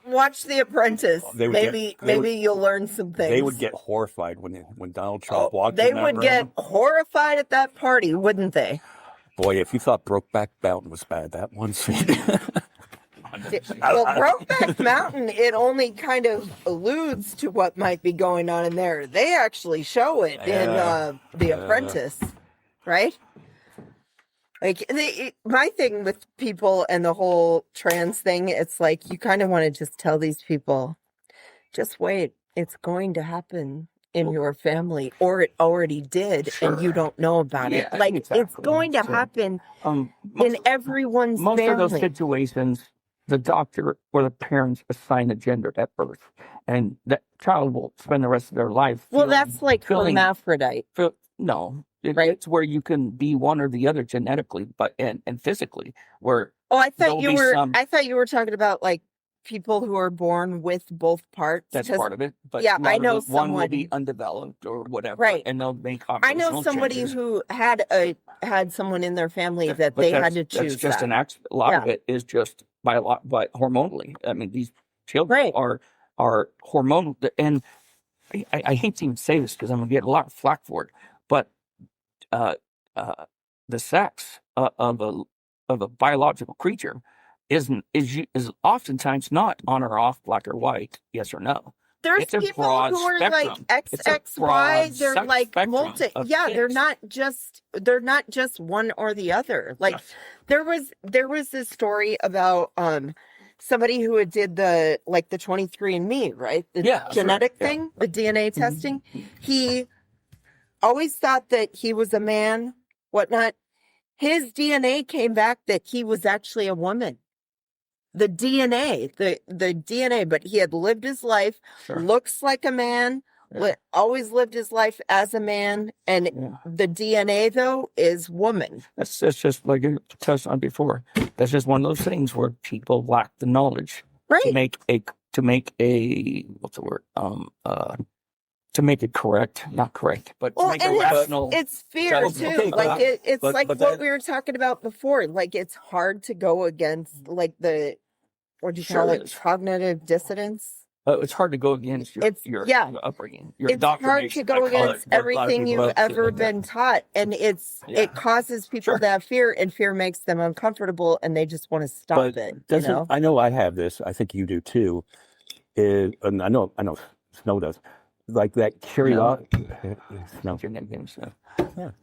Speaker 2: Watch The Apprentice. Maybe you'll learn some things.
Speaker 1: They would get horrified when Donald Trump walked in
Speaker 2: They
Speaker 1: that
Speaker 2: would
Speaker 1: room.
Speaker 2: get horrified at that party, wouldn't they?
Speaker 1: Boy, if you thought Brokeback Mountain was bad, that one scene.
Speaker 2: Well, Brokeback Mountain, it only kind of alludes to what might be going on in there. They actually show it in The Apprentice, right? Like, my thing with people and the whole trans thing, it's like you kind of want to just tell these people, just wait, it's going to happen in your family, or it already did, and you don't know about it. Like, it's going to happen in everyone's
Speaker 3: most
Speaker 2: family.
Speaker 3: of those situations, the doctor or the parents assign a gender at birth, and that child will spend the rest of their life.
Speaker 2: Well, that's like hermaphrodite.
Speaker 3: No,
Speaker 2: Right.
Speaker 3: It's where you can be one or the other genetically, but and physically. Where
Speaker 2: I thought
Speaker 3: there'll
Speaker 2: you
Speaker 3: be
Speaker 2: were.
Speaker 3: some-
Speaker 2: I thought you were talking about like people who are born with both parts.
Speaker 3: that's
Speaker 2: 'cause
Speaker 3: part of it. But
Speaker 2: yeah,
Speaker 3: none
Speaker 2: I
Speaker 3: of
Speaker 2: know
Speaker 3: the- one will be
Speaker 2: someone-
Speaker 3: undeveloped or whatever,
Speaker 2: Right.
Speaker 3: and they'll make
Speaker 2: I know
Speaker 3: operational
Speaker 2: somebody
Speaker 3: changes.
Speaker 2: who had someone in their family that
Speaker 3: But
Speaker 2: they
Speaker 3: that's-
Speaker 2: had to choose.
Speaker 3: That's just
Speaker 2: that.
Speaker 3: an accident. A lot of
Speaker 2: Yeah.
Speaker 3: it is just by hormonally. I mean, these children
Speaker 2: Right.
Speaker 3: are hormonal, and I hate to even say this because I'm gonna get a lot of flack for it, but the sex of a biological creature is oftentimes not on or off, black or white, yes or no.
Speaker 2: There's
Speaker 3: It's a
Speaker 2: people
Speaker 3: broad
Speaker 2: who are
Speaker 3: spectrum.
Speaker 2: like
Speaker 3: It's a
Speaker 2: XXY.
Speaker 3: broad
Speaker 2: They're like
Speaker 3: spectrum
Speaker 2: multi.
Speaker 3: of
Speaker 2: Yeah, they're
Speaker 3: kids.
Speaker 2: not just one or the other. Like there was this story about somebody who did the 23andMe, right? The
Speaker 3: Yeah, sure.
Speaker 2: genetic
Speaker 3: Yeah.
Speaker 2: thing, the DNA testing.
Speaker 3: Mm-hmm.
Speaker 2: He always thought that he was a man, whatnot. His DNA came back that he was actually a woman. The DNA, but he had lived his life,
Speaker 3: Sure.
Speaker 2: looks like a man,
Speaker 3: Yeah.
Speaker 2: always lived his life as a man, and
Speaker 3: Yeah.
Speaker 2: the DNA though is woman.
Speaker 3: That's just like you touched on before. That's just one of those things where people lack the knowledge
Speaker 2: Right.
Speaker 3: to make a what's the word to make it correct, not correct, but to
Speaker 2: Well,
Speaker 3: make a
Speaker 2: and
Speaker 3: rational.
Speaker 2: it's fear
Speaker 3: judgment.
Speaker 2: too.
Speaker 1: Okay,
Speaker 2: Like it's
Speaker 1: but
Speaker 2: like
Speaker 1: that-
Speaker 2: what we were talking about before. Like it's hard to go against like the what do you call
Speaker 3: Sure
Speaker 2: it?
Speaker 3: is.
Speaker 2: Cognitive dissonance.
Speaker 3: It's hard to go against your
Speaker 2: yeah.
Speaker 3: your upbringing, your
Speaker 2: It's hard to
Speaker 3: indoctrination.
Speaker 2: go
Speaker 3: I call
Speaker 2: against
Speaker 3: it, where a lot of
Speaker 2: everything
Speaker 3: people
Speaker 2: you've
Speaker 3: don't see it
Speaker 2: ever
Speaker 3: like that.
Speaker 2: been taught, and
Speaker 3: Yeah.
Speaker 2: it causes people
Speaker 3: Sure.
Speaker 2: to have fear, and fear makes them uncomfortable, and they just want to stop
Speaker 1: But
Speaker 2: it. You
Speaker 1: doesn't
Speaker 2: know?
Speaker 1: I know I have this. I think you do too. And I know Snow does. Like that curiosity. No.
Speaker 3: Your nickname, so.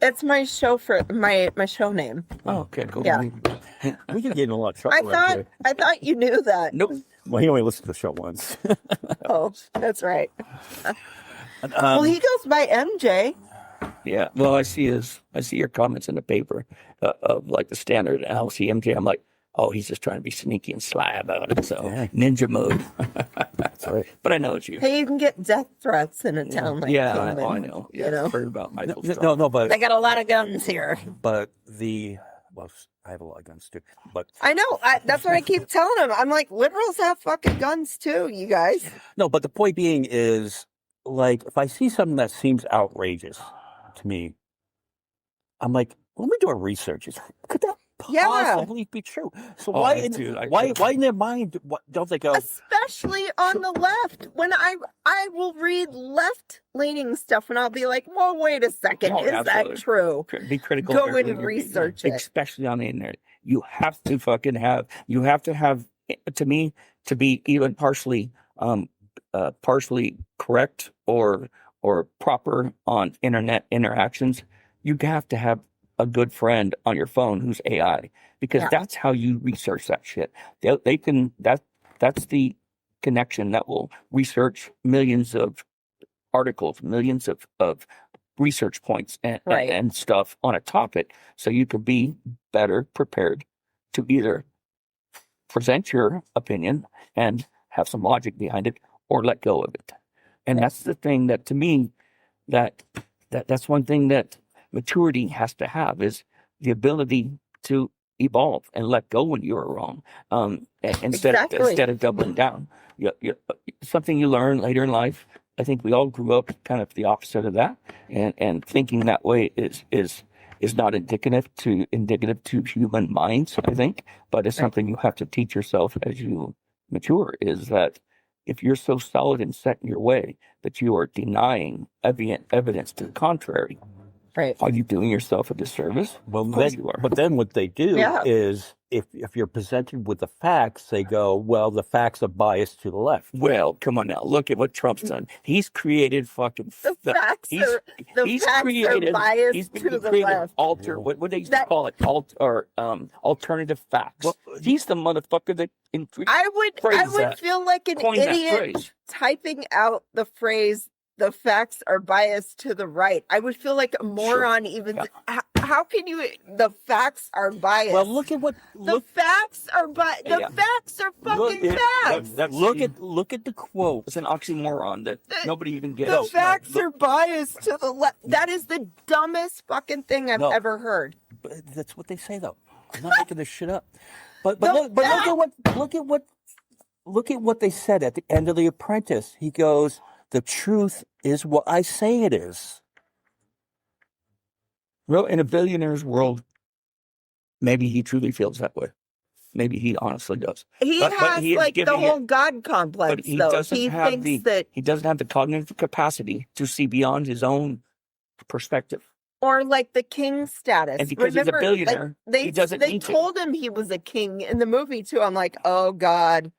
Speaker 2: It's my show for my show name.
Speaker 3: Oh, okay, cool.
Speaker 2: Yeah.
Speaker 1: We can get in a lot of trouble.
Speaker 2: I thought you knew that.
Speaker 3: Nope.
Speaker 1: Well, he only listened to the show once.
Speaker 2: Oh, that's right. Well, he goes by MJ.
Speaker 3: Yeah. Well, I see your comments in the paper of like the Standard, and I'll see MJ. I'm like, oh, he's just trying to be sneaky and sly about it. So
Speaker 1: Yeah.
Speaker 3: ninja mode.
Speaker 1: That's right.
Speaker 3: But I know it's you.
Speaker 2: Hey, you can get death threats in a town like
Speaker 3: Yeah,
Speaker 2: Kingman,
Speaker 3: I know. Yeah,
Speaker 2: You know,
Speaker 3: heard about Michael.
Speaker 1: No,
Speaker 2: they got a lot of guns here.
Speaker 1: but I have a lot of guns too. But
Speaker 2: I know. That's what I keep telling them. I'm like, liberals have fucking guns too, you guys.
Speaker 1: no, but the point being is, like, if I see something that seems outrageous to me, I'm like, let me do a research. Could that
Speaker 2: Yeah.
Speaker 1: possibly be true? So
Speaker 3: Oh,
Speaker 1: why in their mind don't they go?
Speaker 2: Especially on the left. When I will read left-leaning stuff, and I'll be like, well, wait a second.
Speaker 3: Oh,
Speaker 2: Is
Speaker 3: absolutely.
Speaker 2: that true?
Speaker 3: Be critical.
Speaker 2: Go
Speaker 3: of everything
Speaker 2: and
Speaker 3: you're reading,
Speaker 2: research it.
Speaker 3: especially on the internet. You have to have to me to be even partially correct or proper on internet interactions. You have to have a good friend on your phone who's AI, because
Speaker 2: Yeah.
Speaker 3: that's how you research that shit. They can that's the connection that will research millions of articles, millions of research points
Speaker 2: Right.
Speaker 3: and stuff on a topic, so you can be better prepared to either present your opinion and have some logic behind it, or let go of it. And that's the thing that, to me, that's one thing that maturity has to have, is the ability to evolve and let go when you are wrong, instead of doubling down. Something you learn later in life. I think we all grew up kind of the opposite of that, and thinking that way is not indicative to human minds, I think, but it's something you have to teach yourself as you mature, is that if you're so solid and set in your way that you are denying evidence to the contrary,
Speaker 2: Right.
Speaker 3: Are you doing yourself a disservice?
Speaker 1: Well,
Speaker 3: Of course
Speaker 1: then,
Speaker 3: you are.
Speaker 1: but then what they do
Speaker 2: Yeah.
Speaker 1: is if you're presented with the facts, they go, well, the facts are biased to the left.
Speaker 3: Well, come on now. Look at what Trump's done. He's created fucking.
Speaker 2: The facts
Speaker 3: He's
Speaker 2: are the
Speaker 3: he's
Speaker 2: facts
Speaker 3: created.
Speaker 2: are biased
Speaker 3: He's been
Speaker 2: to the
Speaker 3: created
Speaker 2: left.
Speaker 3: what they used to
Speaker 2: That
Speaker 3: call it alternative facts.
Speaker 1: Well,
Speaker 3: He's the motherfucker that
Speaker 2: I
Speaker 3: phrase
Speaker 2: would
Speaker 3: that.
Speaker 2: feel like an
Speaker 3: Coined that
Speaker 2: idiot
Speaker 3: phrase.
Speaker 2: typing out the phrase "the facts are biased to the right." I would feel like a moron even.
Speaker 3: Yeah.
Speaker 2: How can you? The facts are biased.
Speaker 1: Well, look at what
Speaker 2: the facts are biased. The
Speaker 3: Yeah.
Speaker 2: facts are fucking
Speaker 1: look,
Speaker 2: facts.
Speaker 1: look at the quote.
Speaker 3: It's an oxymoron that nobody even gets.
Speaker 2: The facts are biased to the left. That is the dumbest fucking thing I've
Speaker 1: No.
Speaker 2: ever heard.
Speaker 1: But that's what they say, though. I'm not making this shit up. But
Speaker 2: The
Speaker 1: look at what they said at the end of The Apprentice. He goes, "The truth is what I say it is."
Speaker 3: Well, in a billionaire's world, maybe he truly feels that way. Maybe he honestly does.
Speaker 2: He
Speaker 3: But
Speaker 2: has
Speaker 3: he is
Speaker 2: like the
Speaker 3: giving
Speaker 2: whole
Speaker 3: it-
Speaker 2: God complex,
Speaker 3: But he
Speaker 2: though.
Speaker 3: doesn't
Speaker 2: He
Speaker 3: have
Speaker 2: thinks
Speaker 3: the
Speaker 2: that,
Speaker 3: he doesn't have the cognitive capacity to see beyond his own perspective.
Speaker 2: or like the king status.
Speaker 3: And because he's a
Speaker 2: Remember,
Speaker 3: billionaire,
Speaker 2: like,
Speaker 3: he doesn't
Speaker 2: they
Speaker 3: need to.
Speaker 2: told him he was a king in the movie too. I'm like, oh God,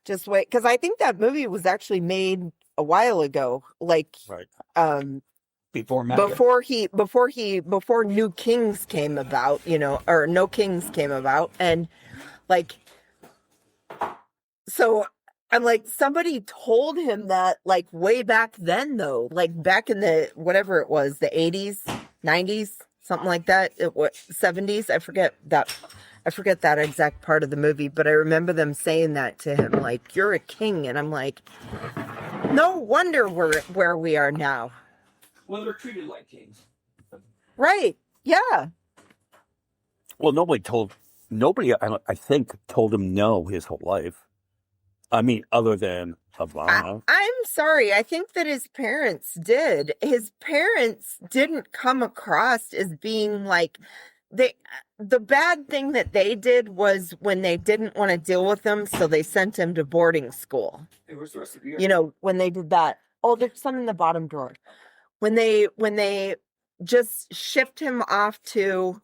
Speaker 2: just wait, because I think that movie was actually made a while ago, like
Speaker 1: Right.
Speaker 3: Before MAGA.
Speaker 2: before New Kings came about, or No Kings came about, and like, so I'm like, somebody told him that like way back then, though, like back in the whatever it was, the 80s, 90s, something like that, 70s. I forget that exact part of the movie, but I remember them saying that to him, like, you're a king, and I'm like, no wonder we're where we are now.
Speaker 3: Well, they're treated like kings.
Speaker 2: Right. Yeah.
Speaker 1: Well, nobody, I think, told him no his whole life. I mean, other than Obama.
Speaker 2: I'm sorry. I think that his parents did. His parents didn't come across as being like the bad thing that they did was when they didn't want to deal with him, so they sent him to boarding school.
Speaker 3: Hey, where's the rest of you?
Speaker 2: When they did that. Oh, there's some in the bottom drawer. When they just shipped him off to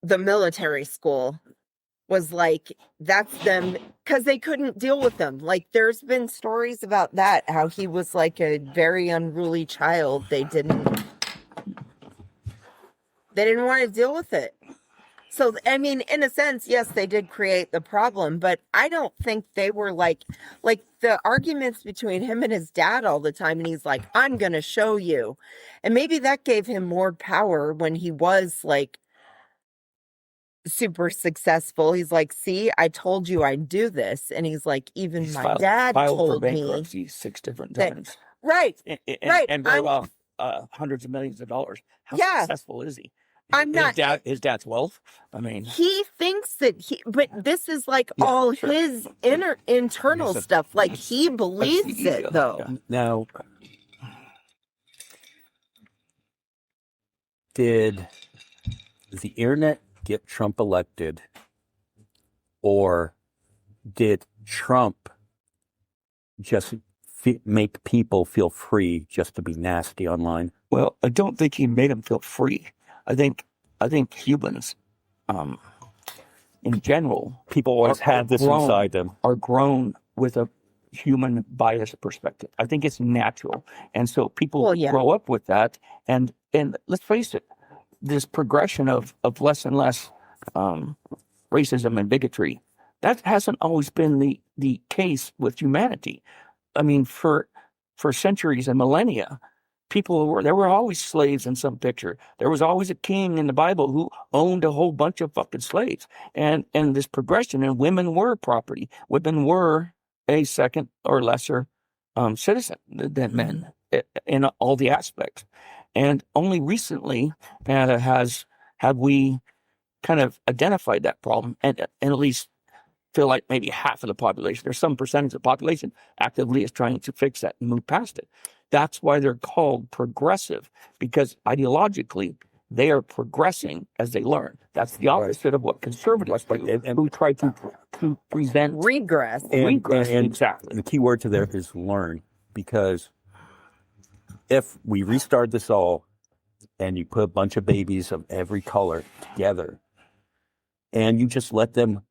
Speaker 2: the military school, was like, that's them, because they couldn't deal with them. Like, there's been stories about that, how he was like a very unruly child. They didn't want to deal with it. So, I mean, in a sense, yes, they did create the problem, but I don't think they were like the arguments between him and his dad all the time. And he's like, I'm going to show you. And maybe that gave him more power when he was like super successful. He's like, see, I told you I'd do this. And he's like, even
Speaker 3: He's
Speaker 2: my dad
Speaker 3: filed for
Speaker 2: told me.
Speaker 3: bankruptcy 6 different
Speaker 2: that-
Speaker 3: times.
Speaker 2: Right. Right.
Speaker 3: And wrote off hundreds of millions of dollars. How
Speaker 2: Yeah.
Speaker 3: successful is he?
Speaker 2: I'm not.
Speaker 3: His dad's wealth. I mean,
Speaker 2: He thinks that but this is like
Speaker 3: Yeah,
Speaker 2: all
Speaker 3: sure.
Speaker 2: his internal
Speaker 1: Yes,
Speaker 2: stuff. Like he believes
Speaker 3: the ego,
Speaker 2: it though.
Speaker 3: yeah.
Speaker 1: Now, did the internet get Trump elected, or did Trump just make people feel free just to be nasty online?
Speaker 3: well, I don't think he made him feel free. I think humans, in general,
Speaker 1: People always
Speaker 3: Are
Speaker 1: had this
Speaker 3: grown.
Speaker 1: inside them.
Speaker 3: are grown with a human bias perspective. I think it's natural, and so people
Speaker 2: Well, yeah.
Speaker 3: grow up with that. And let's face it, this progression of less and less racism and bigotry, that hasn't always been the case with humanity. I mean, for centuries and millennia, there were always slaves in some picture. There was always a king in the Bible who owned a whole bunch of fucking slaves. And this progression, and women were property. Women were a second or lesser citizen than men in all the aspects. And only recently have we kind of identified that problem and at least feel like maybe half of the population, there's some percentage of the population actively is trying to fix that and move past it. That's why they're called progressive, because ideologically they are progressing as they learn. That's the opposite of what conservatives do, who try to present
Speaker 2: Regress.
Speaker 1: And
Speaker 3: regress. Exactly.
Speaker 1: the key word to there is learn, because if we restart this all and you put a bunch of babies of every color together and you just let them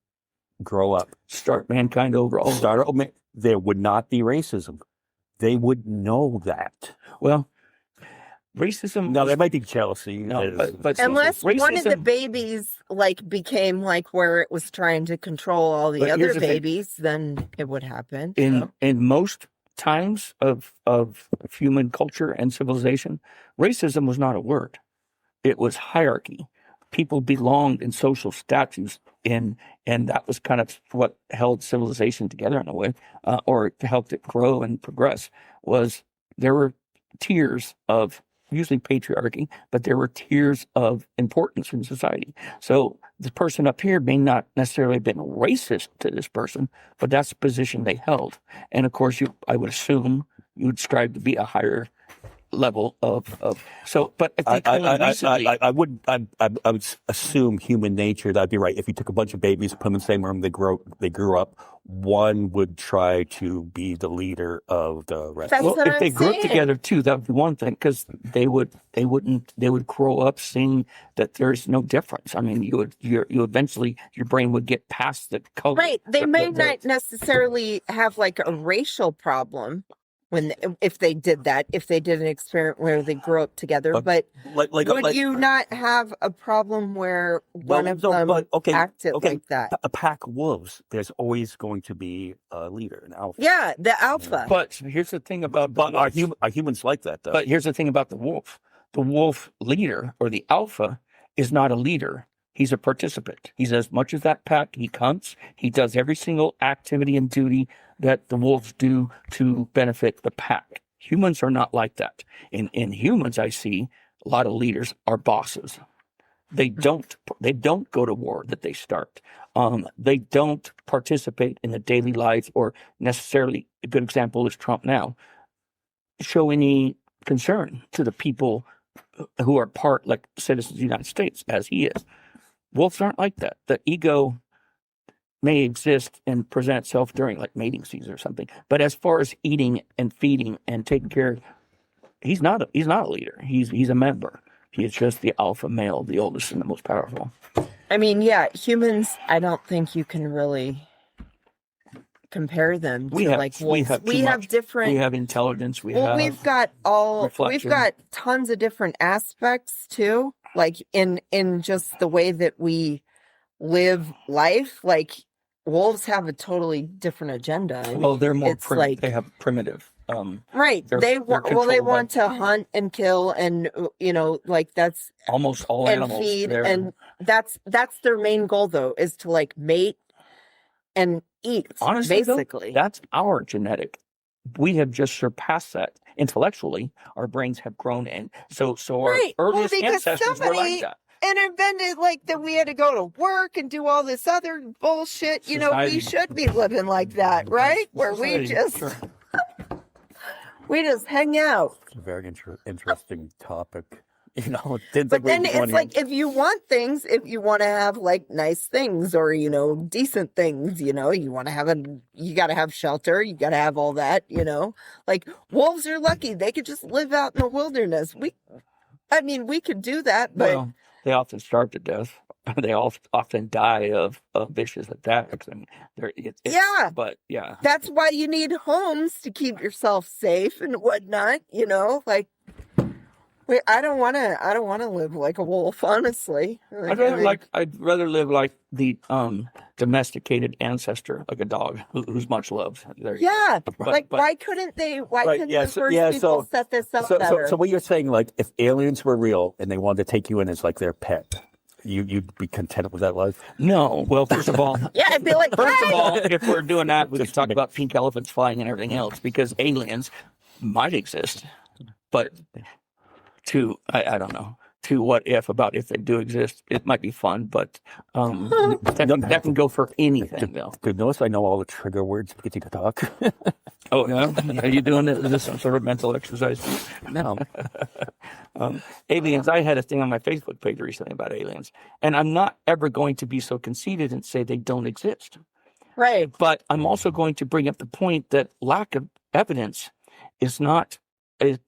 Speaker 1: grow up,
Speaker 3: Start mankind over all.
Speaker 1: there would not be racism. They would know that.
Speaker 3: Well, racism.
Speaker 1: No, there might be jealousy.
Speaker 3: No, but
Speaker 2: Unless one of the
Speaker 3: racism-
Speaker 2: babies like became like where it was trying to control all the
Speaker 3: But
Speaker 2: other
Speaker 3: here's the thing.
Speaker 2: babies, then it would happen.
Speaker 3: in most times of human culture and civilization, racism was not a word. It was hierarchy. People belonged in social statues, and that was kind of what held civilization together in a way, or helped it grow and progress. Was there were tiers of usually patriarchy, but there were tiers of importance in society. So the person up here may not necessarily have been racist to this person, but that's the position they held. And of course, I would assume you would strive to be a higher level of so. But if they come in recently,
Speaker 1: I would assume human nature. That'd be right. If you took a bunch of babies, put them in the same room, they grew up. One would try to be the leader of the rest.
Speaker 2: That's
Speaker 3: well,
Speaker 2: what
Speaker 3: if
Speaker 2: I'm
Speaker 3: they grew up
Speaker 2: saying.
Speaker 3: together too, that would be one thing, because they would grow up seeing that there's no difference. I mean, you eventually your brain would get past the color.
Speaker 2: Right. They may not necessarily have like a racial problem if they did that, if they did an experiment where they grew up together, but would you not have a problem where one of them acted like that?
Speaker 1: A pack of wolves, there's always going to be a leader, an alpha.
Speaker 2: Yeah, the alpha.
Speaker 3: But here's the thing about
Speaker 1: are humans like that though?
Speaker 3: But here's the thing about the wolf. The wolf leader or the alpha is not a leader. He's a participant. He's as much as that pack. He hunts. He does every single activity and duty that the wolves do to benefit the pack. Humans are not like that. In humans, I see a lot of leaders are bosses. They don't go to war that they start. They don't participate in the daily lives, or necessarily, a good example is Trump now, show any concern to the people who are part, like citizens of the United States, as he is. Wolves aren't like that. The ego may exist and present itself during like mating season or something, but as far as eating and feeding and taking care, he's not a leader. He's a member. He is just the alpha male, the oldest and the most powerful.
Speaker 2: I mean, yeah, humans, I don't think you can really compare them to wolves. We have different.
Speaker 3: We have intelligence.
Speaker 2: We've got tons of different aspects too. Like in just the way that we live life, like wolves have a totally different agenda.
Speaker 3: Well, they're more they have primitive.
Speaker 2: Right. They want to hunt and kill, and like that's
Speaker 3: almost all
Speaker 2: and
Speaker 3: animals.
Speaker 2: Feed, and that's their main goal though, is to like mate and eat.
Speaker 3: Honestly,
Speaker 2: basically,
Speaker 3: that's our genetic. We have just surpassed that intellectually. Our brains have grown, and so our earliest ancestors were like that.
Speaker 2: And invented like that we had to go to work and do all this other bullshit.
Speaker 3: Society.
Speaker 2: We should be living like that, right? Where we just we just hang out.
Speaker 1: It's a very interesting topic.
Speaker 2: But then it's like, if you want things, if you want to have like nice things or, decent things, you want to you got to have shelter. You got to have all that, like wolves are lucky. They could just live out in the wilderness. We could do that, but
Speaker 3: well, they often starve to death. They often die of vicious attacks. I mean, but yeah,
Speaker 2: that's why you need homes to keep yourself safe and whatnot. Like, I don't want to live like a wolf, honestly.
Speaker 3: I'd rather live like the domesticated ancestor, like a dog who's much loved.
Speaker 2: Yeah, why couldn't they? Why couldn't the first people set this up better?
Speaker 1: So what you're saying, like, if aliens were real and they wanted to take you in as like their pet, you'd be content with that life?
Speaker 3: No. Well, first of all,
Speaker 2: yeah, I'd be like,
Speaker 3: first of all, if we're doing that, we could talk about pink elephants flying and everything else, because aliens might exist, but I don't know. To what if they do exist, it might be fun, but that can go for anything.
Speaker 1: Good. Notice I know all the trigger words to get you to talk.
Speaker 3: Oh yeah, are you doing this? Is this some sort of mental exercise?
Speaker 1: No.
Speaker 3: Aliens. I had a thing on my Facebook page recently about aliens, and I'm not ever going to be so conceited and say they don't exist.
Speaker 2: Right.
Speaker 3: But I'm also going to bring up the point that lack of evidence is not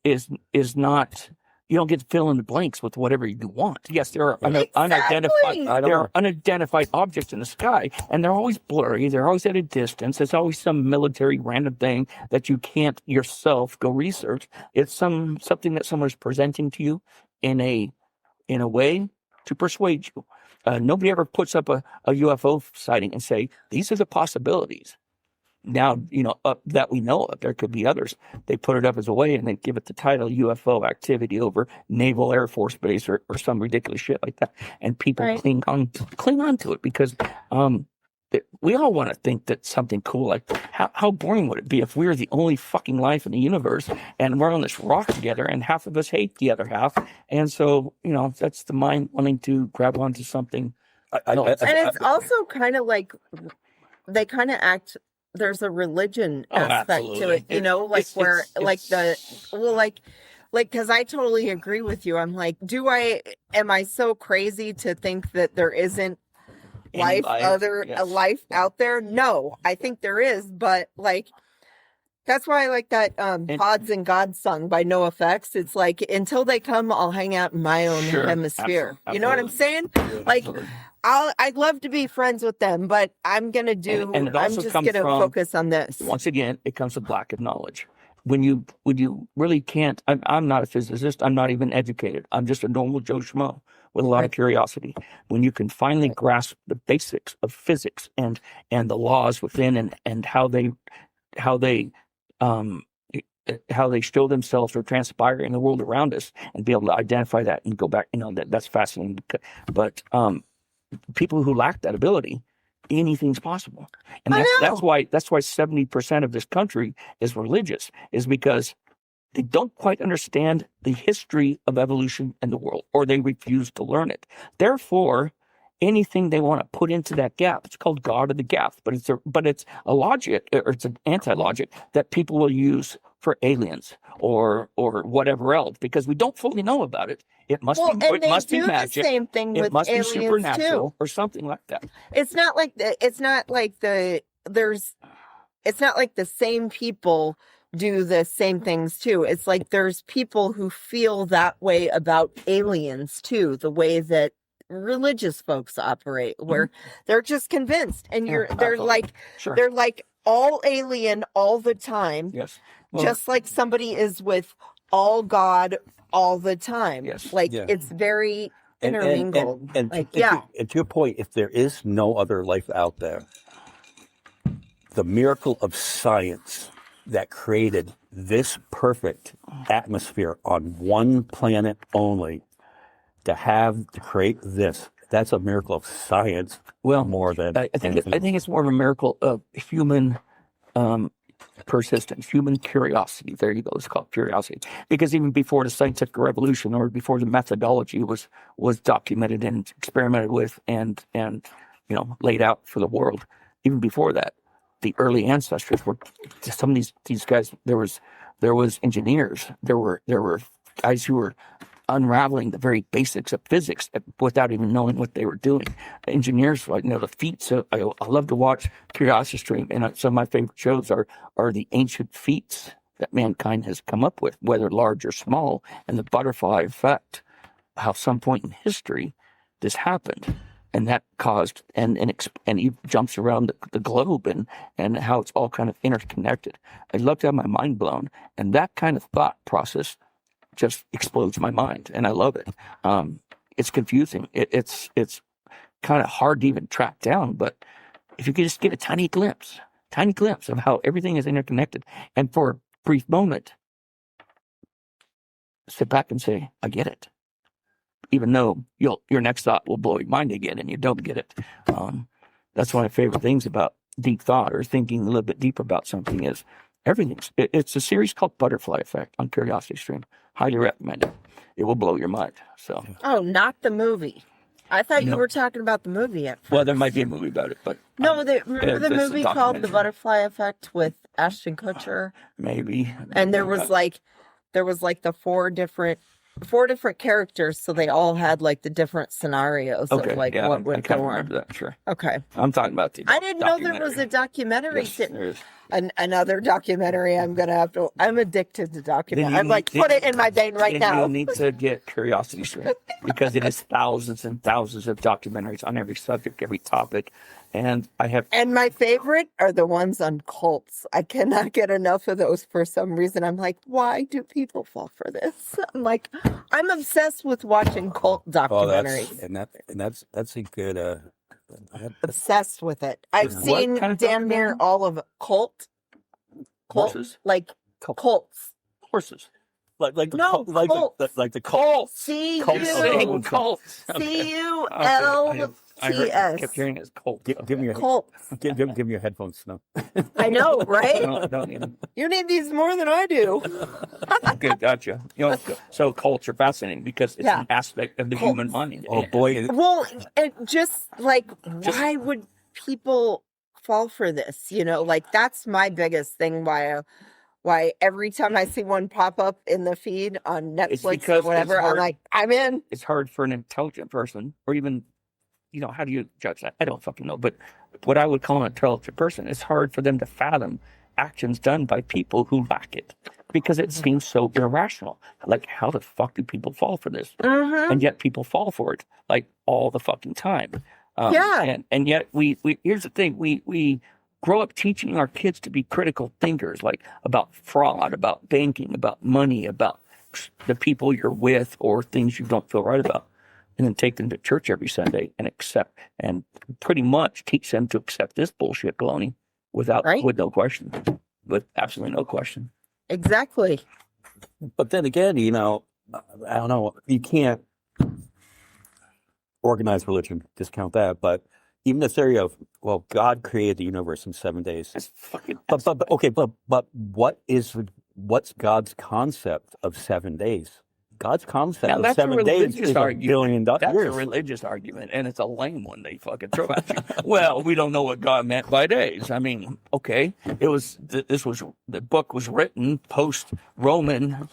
Speaker 3: is not. You don't get to fill in the blanks with whatever you want. Yes, there are
Speaker 2: Exactly.
Speaker 3: unidentified objects in the sky, and they're always blurry. They're always at a distance. It's always some military random thing that you can't yourself go research. It's something that someone is presenting to you in a way to persuade you. Nobody ever puts up a UFO sighting and say, these are the possibilities. Now, that we know of, there could be others. They put it up as a way and they give it the title UFO activity over Naval Air Force Base or some ridiculous shit like that. And people
Speaker 2: Right.
Speaker 3: cling on to it because we all want to think that something cool, like how boring would it be if we were the only fucking life in the universe and we're on this rock together and half of us hate the other half. And so, that's the mind wanting to grab onto something.
Speaker 2: And it's also kind of like they kind of act. There's a religion aspect to it, because I totally agree with you. I'm like, am I so crazy to think that there isn't life out there? No, I think there is, but like, that's why I like that Pods and God song by NoFX. It's like, until they come, I'll hang out in my own hemisphere.
Speaker 3: Absolutely.
Speaker 2: You know what I'm saying? Like, I'd love to be friends with them, but I'm gonna I'm just gonna focus on this.
Speaker 3: Once again, it comes with lack of knowledge. When you really can't, I'm not a physicist. I'm not even educated. I'm just a normal Joe Schmo with a lot of curiosity. When you can finally grasp the basics of physics and the laws within and how they show themselves or transpire in the world around us, and be able to identify that and go back, that's fascinating. But people who lack that ability, anything's possible. And that's why 70% of this country is religious, is because they don't quite understand the history of evolution in the world, or they refuse to learn it. Therefore, anything they want to put into that gap, it's called God of the gap, but it's a logic, or it's an anti-logic that people will use for aliens or whatever else, because we don't fully know about it. It must be magic.
Speaker 2: The same thing
Speaker 3: it
Speaker 2: with
Speaker 3: must
Speaker 2: aliens
Speaker 3: be supernatural
Speaker 2: too,
Speaker 3: or something like that.
Speaker 2: It's not like the same people do the same things too. It's like there's people who feel that way about aliens too, the way that religious folks operate, where they're just convinced, and they're like all alien all the time.
Speaker 3: Yes.
Speaker 2: Just like somebody is with all God all the time.
Speaker 3: Yes.
Speaker 2: It's very intermingled.
Speaker 1: And to your point, if there is no other life out there, the miracle of science that created this perfect atmosphere on one planet only, to create this, that's a miracle of science.
Speaker 3: Well,
Speaker 1: more than
Speaker 3: I think it's more of a miracle of human persistence, human curiosity. There you go. It's called curiosity, because even before the scientific revolution, or before the methodology was documented and experimented with and laid out for the world, even before that, the early ancestors were some of these guys. There was engineers. There were guys who were unraveling the very basics of physics without even knowing what they were doing. Engineers, the feats. I love to watch Curiosity Stream, and some of my favorite shows are the ancient feats that mankind has come up with, whether large or small, and the butterfly effect. How some point in history this happened, and that caused and he jumps around the globe, and how it's all kind of interconnected. I'd love to have my mind blown, and that kind of thought process just explodes my mind, and I love it. It's confusing. It's kind of hard to even track down, but if you could just get a tiny glimpse of how everything is interconnected, and for a brief moment, sit back and say, I get it. Even though your next thought will blow your mind again, and you don't get it. That's one of my favorite things about deep thought, or thinking a little bit deeper about something, is it's a series called Butterfly Effect on Curiosity Stream. Highly recommend it. It will blow your mind. So.
Speaker 2: Oh, not the movie. I thought you were talking about the movie at first.
Speaker 3: Well, there might be a movie about it, but
Speaker 2: no. Remember the movie called The Butterfly Effect with Ashton Kutcher?
Speaker 3: Maybe.
Speaker 2: And there was like the 4 different 4 different characters, so they all had like the different scenarios
Speaker 3: Okay,
Speaker 2: of like
Speaker 3: yeah,
Speaker 2: what
Speaker 3: I
Speaker 2: would
Speaker 3: kind
Speaker 2: go
Speaker 3: of
Speaker 2: on.
Speaker 3: remember that. Sure,
Speaker 2: Okay.
Speaker 3: I'm talking about the.
Speaker 2: I didn't know there was a documentary.
Speaker 3: Yes, there is.
Speaker 2: Another documentary. I'm gonna have to. I'm addicted to
Speaker 3: Then
Speaker 2: documentaries.
Speaker 3: you
Speaker 2: I'm like,
Speaker 3: need-
Speaker 2: put it in my vein right
Speaker 3: Then
Speaker 2: now.
Speaker 3: you need to get Curiosity Stream because it is thousands and thousands of documentaries on every subject, every topic, and I have.
Speaker 2: And my favorite are the ones on cults. I cannot get enough of those for some reason. I'm like, why do people fall for this? I'm like, I'm obsessed with watching cult documentaries.
Speaker 1: That's a good
Speaker 2: Obsessed with it. I've
Speaker 3: What
Speaker 2: seen
Speaker 3: kind of
Speaker 2: damn near
Speaker 3: documentary?
Speaker 2: all of cult,
Speaker 3: Horses?
Speaker 2: like
Speaker 1: Cult.
Speaker 2: cults.
Speaker 3: Horses.
Speaker 1: like the
Speaker 2: No,
Speaker 1: like
Speaker 2: cult.
Speaker 1: like the cult.
Speaker 2: C
Speaker 1: Cult.
Speaker 3: You're saying
Speaker 2: U
Speaker 3: cults.
Speaker 2: C U
Speaker 3: Okay, I
Speaker 2: L T
Speaker 3: kept
Speaker 2: S.
Speaker 3: hearing it's cult.
Speaker 1: Give me your
Speaker 2: Cults.
Speaker 1: give me your headphones, Snow.
Speaker 2: I know, right?
Speaker 3: Don't need them.
Speaker 2: You need these more than I do.
Speaker 3: Okay, gotcha. So cults are fascinating because it's
Speaker 2: Yeah.
Speaker 3: an aspect of the
Speaker 2: Cults.
Speaker 3: human mind.
Speaker 1: Oh boy,
Speaker 2: Well, it just like, why would people fall for this? Like that's my biggest thing. Why every time I see one pop up in the feed on
Speaker 3: It's
Speaker 2: Netflix
Speaker 3: because
Speaker 2: or whatever,
Speaker 3: it's
Speaker 2: I'm
Speaker 3: hard.
Speaker 2: like, I'm in.
Speaker 3: It's hard for an intelligent person, or even, how do you judge that? I don't fucking know. But what I would call an intelligent person, it's hard for them to fathom actions done by people who lack it because it seems so irrational. Like, how the fuck do people fall for this?
Speaker 2: Mm-hmm.
Speaker 3: And yet people fall for it like all the fucking time.
Speaker 2: Yeah.
Speaker 3: And yet we here's the thing, we grow up teaching our kids to be critical thinkers, like about fraud, about banking, about money, about the people you're with or things you don't feel right about, and then take them to church every Sunday and pretty much teach them to accept this bullshit baloney with no question, with absolutely no question.
Speaker 2: Exactly.
Speaker 1: but then again, I don't know. You can't organize religion, discount that, but even the theory of, well, God created the universe in 7 days.
Speaker 3: That's fucking.
Speaker 1: But what's God's concept of 7 days? God's concept
Speaker 3: Now,
Speaker 1: of
Speaker 3: that's a
Speaker 1: 7 days
Speaker 3: religious
Speaker 1: is $1
Speaker 3: argument.
Speaker 1: billion
Speaker 3: That's a
Speaker 1: years.
Speaker 3: religious argument, and it's a lame one they fucking throw at you. Well, we don't know what God meant by days. I mean, okay, the book was written post Roman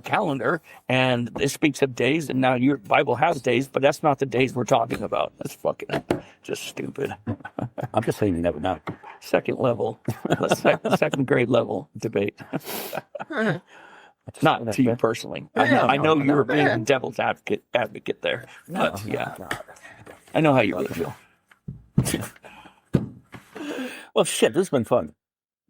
Speaker 3: calendar, and it speaks of days, and now your Bible has days, but that's not the days we're talking about. That's fucking just stupid.
Speaker 1: I'm just saying you never know.
Speaker 3: Second level, second grade level debate. Not to you personally. I know you were being a devil's advocate there. But yeah, I know how you really feel.
Speaker 1: Well, shit, this has been fun.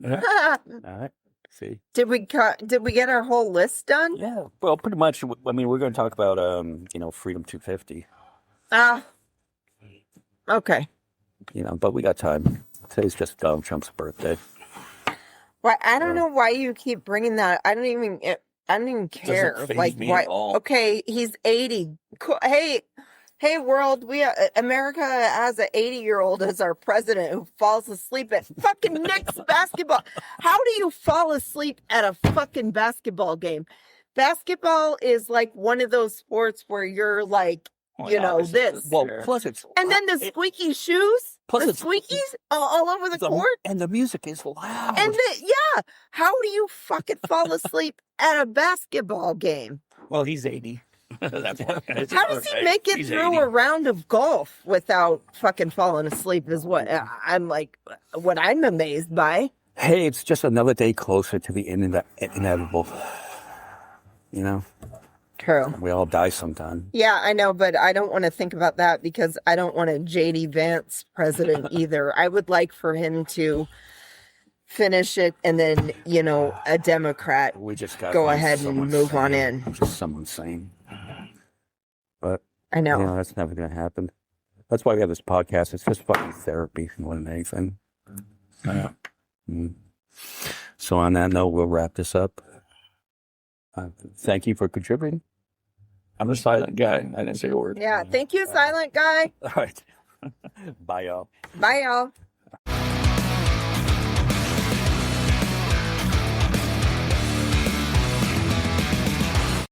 Speaker 2: Did
Speaker 1: All right. See.
Speaker 2: we get our whole list done?
Speaker 1: Yeah. Well, pretty much. I mean, we're going to talk about, Freedom 250.
Speaker 2: Okay.
Speaker 1: But we got time. Today's just Donald Trump's birthday.
Speaker 2: Why? I don't know why you keep bringing that. I don't even care.
Speaker 3: Doesn't faze
Speaker 2: Like,
Speaker 3: me
Speaker 2: why?
Speaker 3: at all.
Speaker 2: Okay, he's 80. Hey, world! America has an 80-year-old as our president who falls asleep at fucking Knicks basketball. How do you fall asleep at a fucking basketball game? Basketball is like one of those sports where you're like, this.
Speaker 1: Well, plus it's
Speaker 2: And then the squeaky shoes,
Speaker 1: Plus
Speaker 2: the
Speaker 1: it's-
Speaker 2: squeakies all over the court.
Speaker 1: and the music is loud.
Speaker 2: And how do you fucking fall asleep at a basketball game?
Speaker 3: Well, he's 80. That's why.
Speaker 2: How does he make it
Speaker 3: He's
Speaker 2: through
Speaker 3: 80.
Speaker 2: a round of golf without fucking falling asleep is what I'm amazed by.
Speaker 1: Hey, it's just another day closer to the inevitable.
Speaker 2: True.
Speaker 1: We all die sometime.
Speaker 2: Yeah, I know, but I don't want to think about that because I don't want a J.D. Vance president either. I would like for him to finish it and then, a Democrat
Speaker 1: We just got
Speaker 2: go ahead and move on in.
Speaker 1: Just someone saying. But
Speaker 2: I know.
Speaker 1: that's never going to happen. That's why we have this podcast. It's just fucking therapy more than anything. So on that note, we'll wrap this up. Thank you for contributing.
Speaker 3: I'm a silent guy. I didn't say a word.
Speaker 2: Yeah, thank you, silent guy.
Speaker 1: All right. Bye, y'all.
Speaker 2: Bye, y'all.